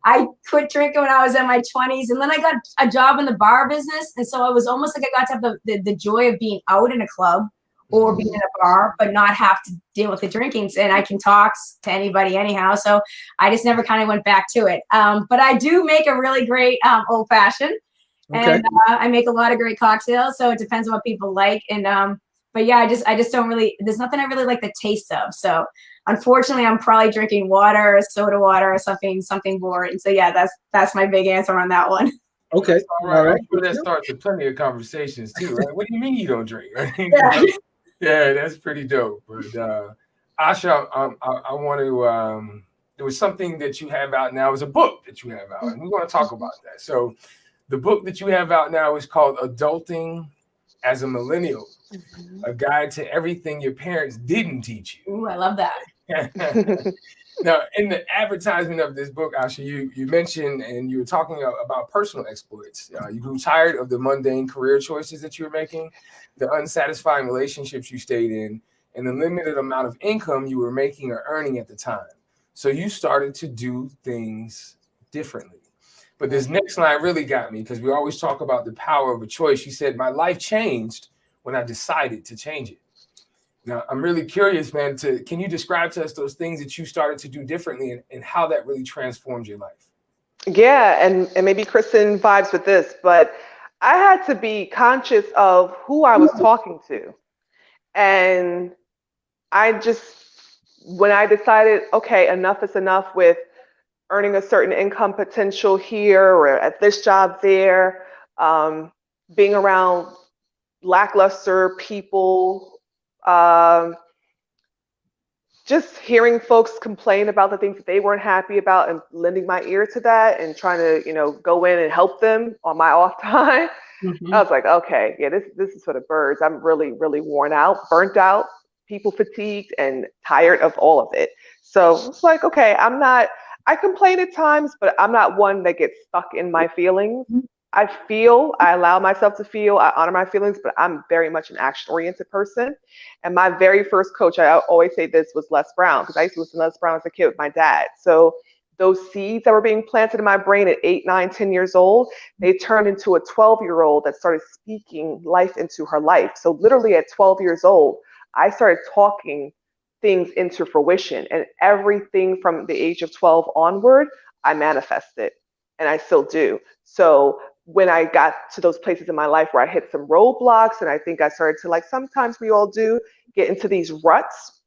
I quit drinking when I was in my 20s. And then I got a job in the bar business. And so it was almost like I got to have the joy of being out in a club or being in a bar, but not have to deal with the drinkings. And I can talk to anybody anyhow. So I just never kind of went back to it. But I do make a really great old fashioned. Okay. And I make a lot of great cocktails. So it depends on what people like. And but yeah, I just don't really, there's nothing I really like the taste of. So unfortunately, I'm probably drinking water or soda water or something boring. So yeah, that's my big answer on that one. Okay. All right. I'm sure that starts plenty of conversations too, right? What do you mean you don't drink? Yeah, that's pretty dope. But Asha, I want to, there was something that you have out now. It's a book that you have out, and we're going to talk about that. So the book that you have out now is called Adulting as a Millennial, a guide to everything your parents didn't teach you. Ooh, I love that. Now, in the advertisement of this book, Asha, you mentioned and you were talking about personal exploits. You grew tired of the mundane career choices that you were making, the unsatisfying relationships you stayed in, and the limited amount of income you were making or earning at the time. So you started to do things differently. But this next line really got me because we always talk about the power of a choice. You said, my life changed when I decided to change it. Now, I'm really curious, man, can you describe to us those things that you started to do differently and how that really transformed your life? Yeah, and maybe Kristen vibes with this, but I had to be conscious of who I was talking to. And when I decided, okay, enough is enough with earning a certain income potential here or at this job there, being around lackluster people, just hearing folks complain about the things that they weren't happy about and lending my ear to that and trying to, go in and help them on my off time. I was like, okay, yeah, this is for the birds. I'm really, really worn out, burnt out people fatigued and tired of all of it. So it's like, okay, I complain at times, but I'm not one that gets stuck in my feelings. I allow myself to feel, I honor my feelings, but I'm very much an action oriented person. And my very first coach, I always say this, was Les Brown, because I used to listen to Les Brown as a kid with my dad. So those seeds that were being planted in my brain at 8, 9, 10 years old, they turned into a 12-year-old that started speaking life into her life. So literally at 12 years old, I started talking things into fruition, and everything from the age of 12 onward, I manifested, and I still do. So when I got to those places in my life where I hit some roadblocks, and I think I started to, like sometimes we all do, get into these ruts,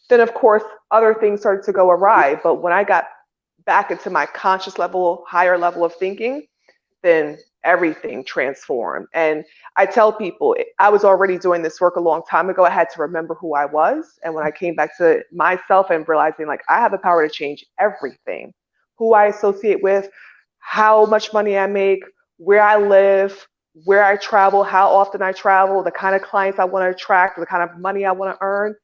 then of course other things started to go awry. But when I got back into my conscious level, higher level of thinking, then everything transformed. And I tell people, I was already doing this work a long time ago. I had to remember who I was. And when I came back to myself and realizing, like, I have the power to change everything, who I associate with, how much money I make, where I live, where I travel, how often I travel, the kind of clients I want to attract, the kind of money I want to earn,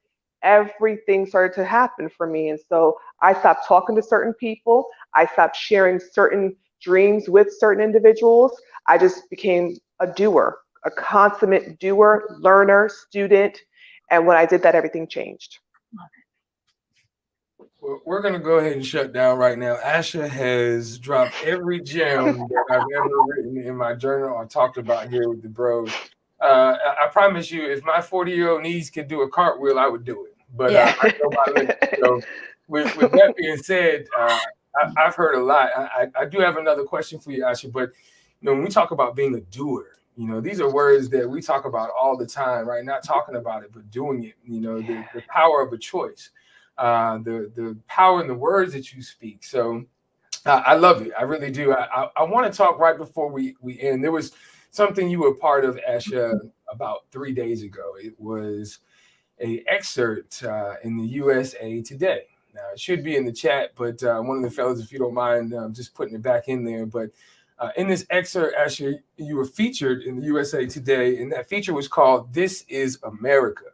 everything started to happen for me. And so I stopped talking to certain people. I stopped sharing certain dreams with certain individuals. I just became a doer, a consummate doer, learner, student. And when I did that, everything changed. We're going to go ahead and shut down right now. Asha has dropped every gem that I've ever written in my journal or talked about here with the bros. I promise you, if my 40-year-old niece could do a cartwheel, I would do it. But Yeah. I know my limits. So with that being said, I've heard a lot. I do have another question for you, Asha. But when we talk about being a doer, these are words that we talk about all the time, right? Not talking about it, but doing it. The power of a choice. The power in the words that you speak. So I love it. I really do. I want to talk right before we end. There was something you were part of, Asha, about 3 days ago. It was a excerpt in the USA Today. Now, it should be in the chat, but one of the fellows, if you don't mind, just putting it back in there. But in this excerpt, Asha, you were featured in the USA Today, and that feature was called "This Is America: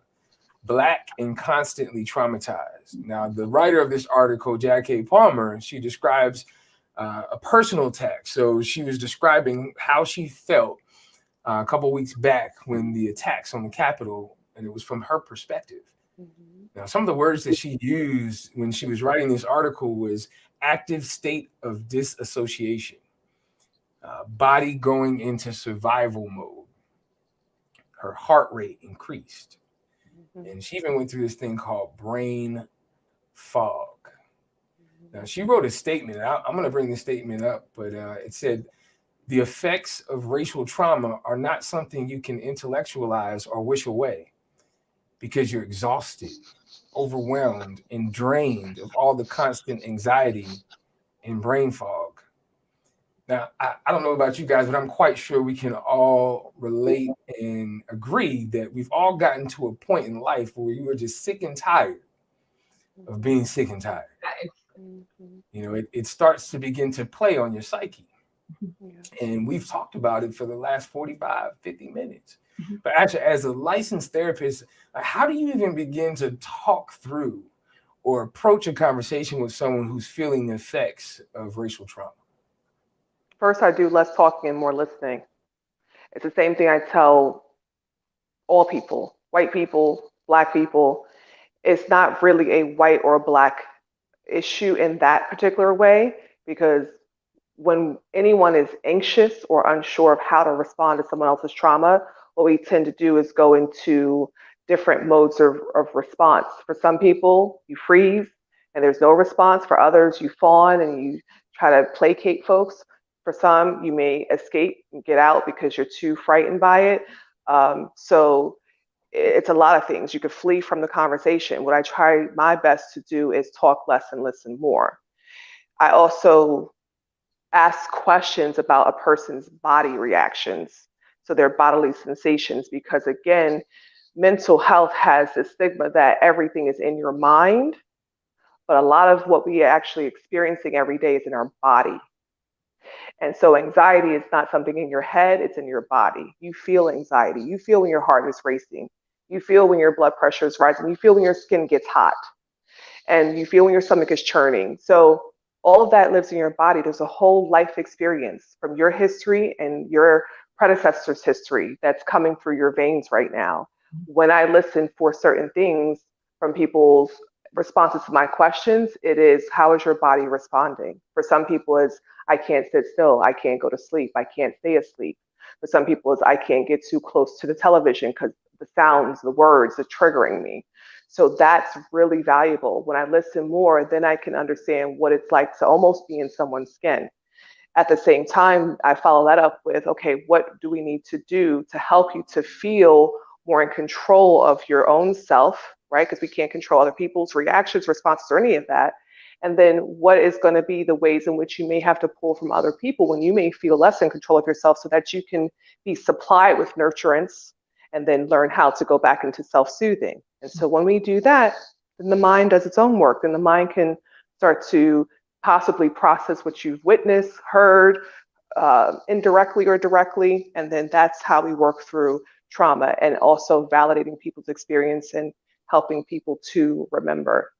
Black and Constantly Traumatized." Now, the writer of this article, Jack A. Palmer, she describes a personal attack. So she was describing how she felt a couple weeks back when the attacks on the Capitol, and it was from her perspective. Mm-hmm. Now, some of the words that she used when she was writing this article was active state of disassociation, body going into survival mode, her heart rate increased. And she even went through this thing called brain fog. Now, she wrote a statement. I'm going to bring the statement up, but it said, "The effects of racial trauma are not something you can intellectualize or wish away because you're exhausted, overwhelmed, and drained of all the constant anxiety and brain fog." Now, I don't know about you guys, but I'm quite sure we can all relate and agree that we've all gotten to a point in life where you were just sick and tired of being sick and tired. It starts to begin to play on your psyche. And we've talked about it for the last 45, 50 minutes. But actually, as a licensed therapist, how do you even begin to talk through or approach a conversation with someone who's feeling the effects of racial trauma? First, I do less talking and more listening. It's the same thing I tell all people, white people, black people. It's not really a white or a black issue in that particular way, because when anyone is anxious or unsure of how to respond to someone else's trauma, what we tend to do is go into different modes of response. For some people, you freeze and there's no response. For others, you fawn and you try to placate folks. For some, you may escape and get out because you're too frightened by it. So it's a lot of things. You could flee from the conversation. What I try my best to do is talk less and listen more. I also ask questions about a person's body reactions, so their bodily sensations, because again, mental health has this stigma that everything is in your mind, but a lot of what we are actually experiencing every day is in our body. And so anxiety is not something in your head, it's in your body. You feel anxiety. You feel when your heart is racing. You feel when your blood pressure is rising. You feel when your skin gets hot, and you feel when your stomach is churning. So all of that lives in your body. There's a whole life experience from your history and your predecessor's history that's coming through your veins right now. When I listen for certain things from people's responses to my questions, it is, how is your body responding? For some people, it's, I can't sit still, I can't go to sleep, I can't stay asleep. For some people, it's, I can't get too close to the television because the sounds, the words are triggering me. So that's really valuable. When I listen more, then I can understand what it's like to almost be in someone's skin. At the same time, I follow that up with, okay, what do we need to do to help you to feel more in control of your own self, right? Because we can't control other people's reactions, responses, or any of that. And then what is going to be the ways in which you may have to pull from other people when you may feel less in control of yourself, so that you can be supplied with nurturance and then learn how to go back into self-soothing. And so when we do that, then the mind does its own work. Then the mind can start to possibly process what you've witnessed, heard, indirectly or directly. And then that's how we work through trauma, and also validating people's experience and helping people to remember.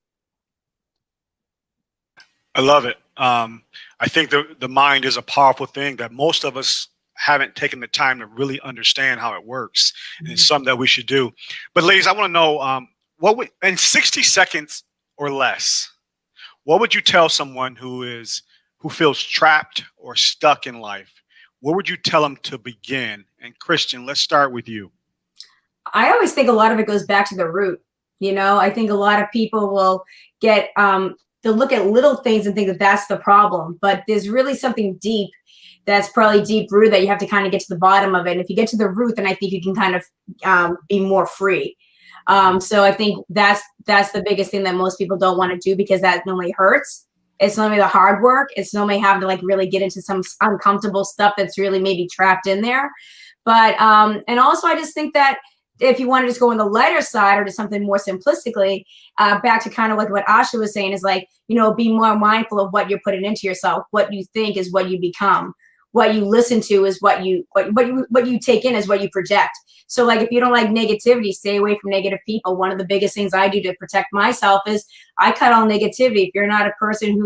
I love it. I think the mind is a powerful thing that most of us haven't taken the time to really understand how it works. And it's something that we should do. But ladies, I want to know, what would, in 60 seconds or less, what would you tell someone who feels trapped or stuck in life? Where would you tell them to begin? And Christian, let's start with you. I always think a lot of it goes back to the root. You know, I think a lot of people will get, they'll look at little things and think that that's the problem, but there's really something deep that's probably deep root that you have to kind of get to the bottom of it. And if you get to the root, then I think you can kind of be more free. So I think that's the biggest thing that most people don't want to do, because that normally hurts. It's normally the hard work. It's normally having to like really get into some uncomfortable stuff that's really maybe trapped in there. But and also I just think that if you want to just go on the lighter side or to something more simplistically, back to kind of like what Asha was saying, is like, you know, be more mindful of what you're putting into yourself. What you think is what you become. What you listen to is what you take in is what you project. So like, if you don't like negativity, stay away from negative people. One of the biggest things I do to protect myself is I cut all negativity. If you're not a person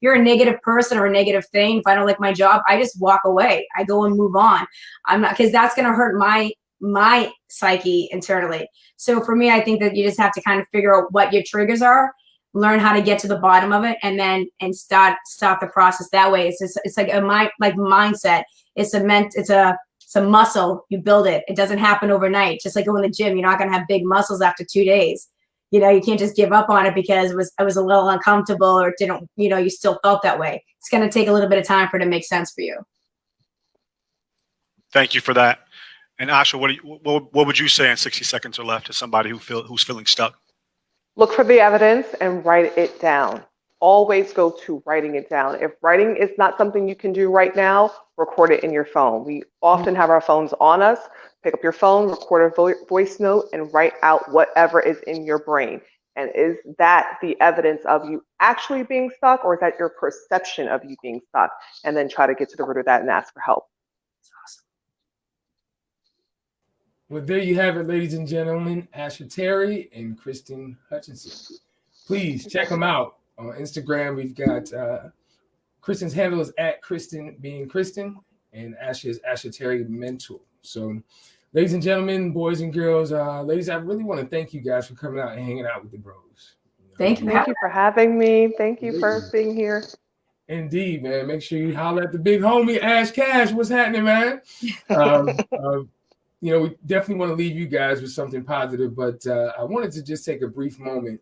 you're a negative person or a negative thing, if I don't like my job, I just walk away. I go and move on. I'm not, because that's going to hurt my psyche internally. So for me, I think that you just have to kind of figure out what your triggers are, learn how to get to the bottom of it, and stop the process that way. It's like a mindset. It's a muscle. You build it. It doesn't happen overnight. Just like going to the gym, you're not going to have big muscles after 2 days. You know, you can't just give up on it because it was a little uncomfortable, or didn't, you know, you still felt that way. It's going to take a little bit of time for it to make sense for you. Thank you for that. And Asha, what would you say in 60 seconds or left to somebody who's feeling stuck? Look for the evidence and write it down. Always go to writing it down. If writing is not something you can do right now, record it in your phone. We often have our phones on us. Pick up your phone, record a voice note, and write out whatever is in your brain. And is that the evidence of you actually being stuck, or is that your perception of you being stuck? And then try to get to the root of that and ask for help. Well, there you have it, ladies and gentlemen. Asha Terry and Kristen Hutchinson. Please check them out on Instagram. We've got Kristen's handle is at Kristen being Kristen, and Asha is Asha Terry Mental. So, ladies and gentlemen, boys and girls, ladies, I really want to thank you guys for coming out and hanging out with the bros. Thank you. Thank you for having me. Thank you for being here. Indeed, man. Make sure you holler at the big homie, Ash Cash. What's happening, man? You know, we definitely want to leave you guys with something positive, but I wanted to just take a brief moment.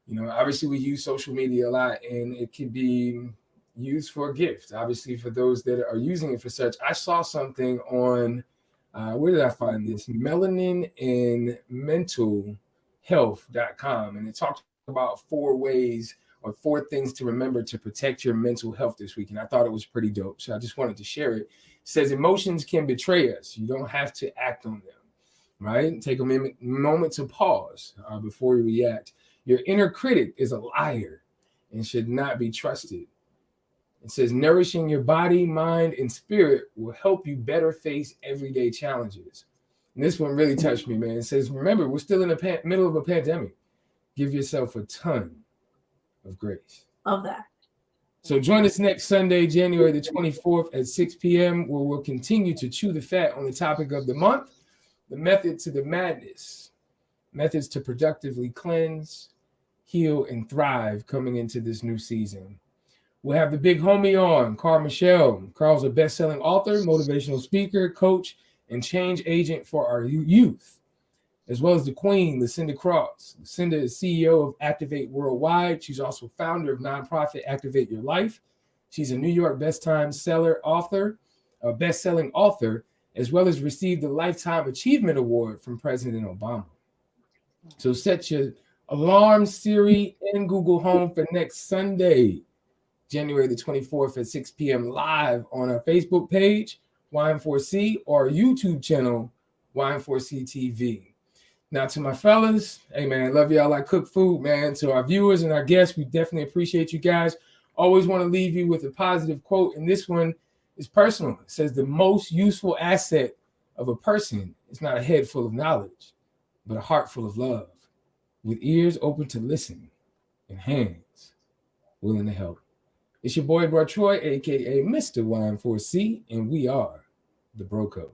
You know, obviously we use social media a lot, and it can be used for a gift. Obviously, for those that are using it for such. I saw something on, where did I find this? Melanin and mental health.com. And it talks about 4 ways or 4 things to remember to protect your mental health this week. And I thought it was pretty dope. So I just wanted to share it. It says emotions can betray us. You don't have to act on them, right? Take a moment to pause before you react. Your inner critic is a liar and should not be trusted. It says nourishing your body, mind, and spirit will help you better face everyday challenges. And this one really touched me, man. It says, remember, we're still in the middle of a pandemic. Give yourself a ton of grace. Love that. So join us next Sunday, January the 24th at 6 p.m., where we'll continue to chew the fat on the topic of the month, the method to the madness, methods to productively cleanse, heal, and thrive coming into this new season. We'll have the big homie on, Carl Michelle. Carl's a best-selling author, motivational speaker, coach, and change agent for our youth, as well as the queen, Lucinda Cross. Lucinda is CEO of Activate Worldwide. She's also founder of nonprofit Activate Your Life. She's a New York best-selling author, as well as received the Lifetime Achievement Award from President Obama. So set your alarm, Siri, and Google Home for next Sunday, January the 24th at 6 p.m. live on our Facebook page, Y4C, or our YouTube channel, Y4C TV. Now, to my fellas, hey, man, love y'all like cook food, man. To our viewers and our guests, we definitely appreciate you guys. Always want to leave you with a positive quote, and this one is personal. It says, the most useful asset of a person is not a head full of knowledge, but a heart full of love, with ears open to listen and hands willing to help. It's your boy, Bro Troy, a.k.a. Mr. Y4C, and we are the Bro Code.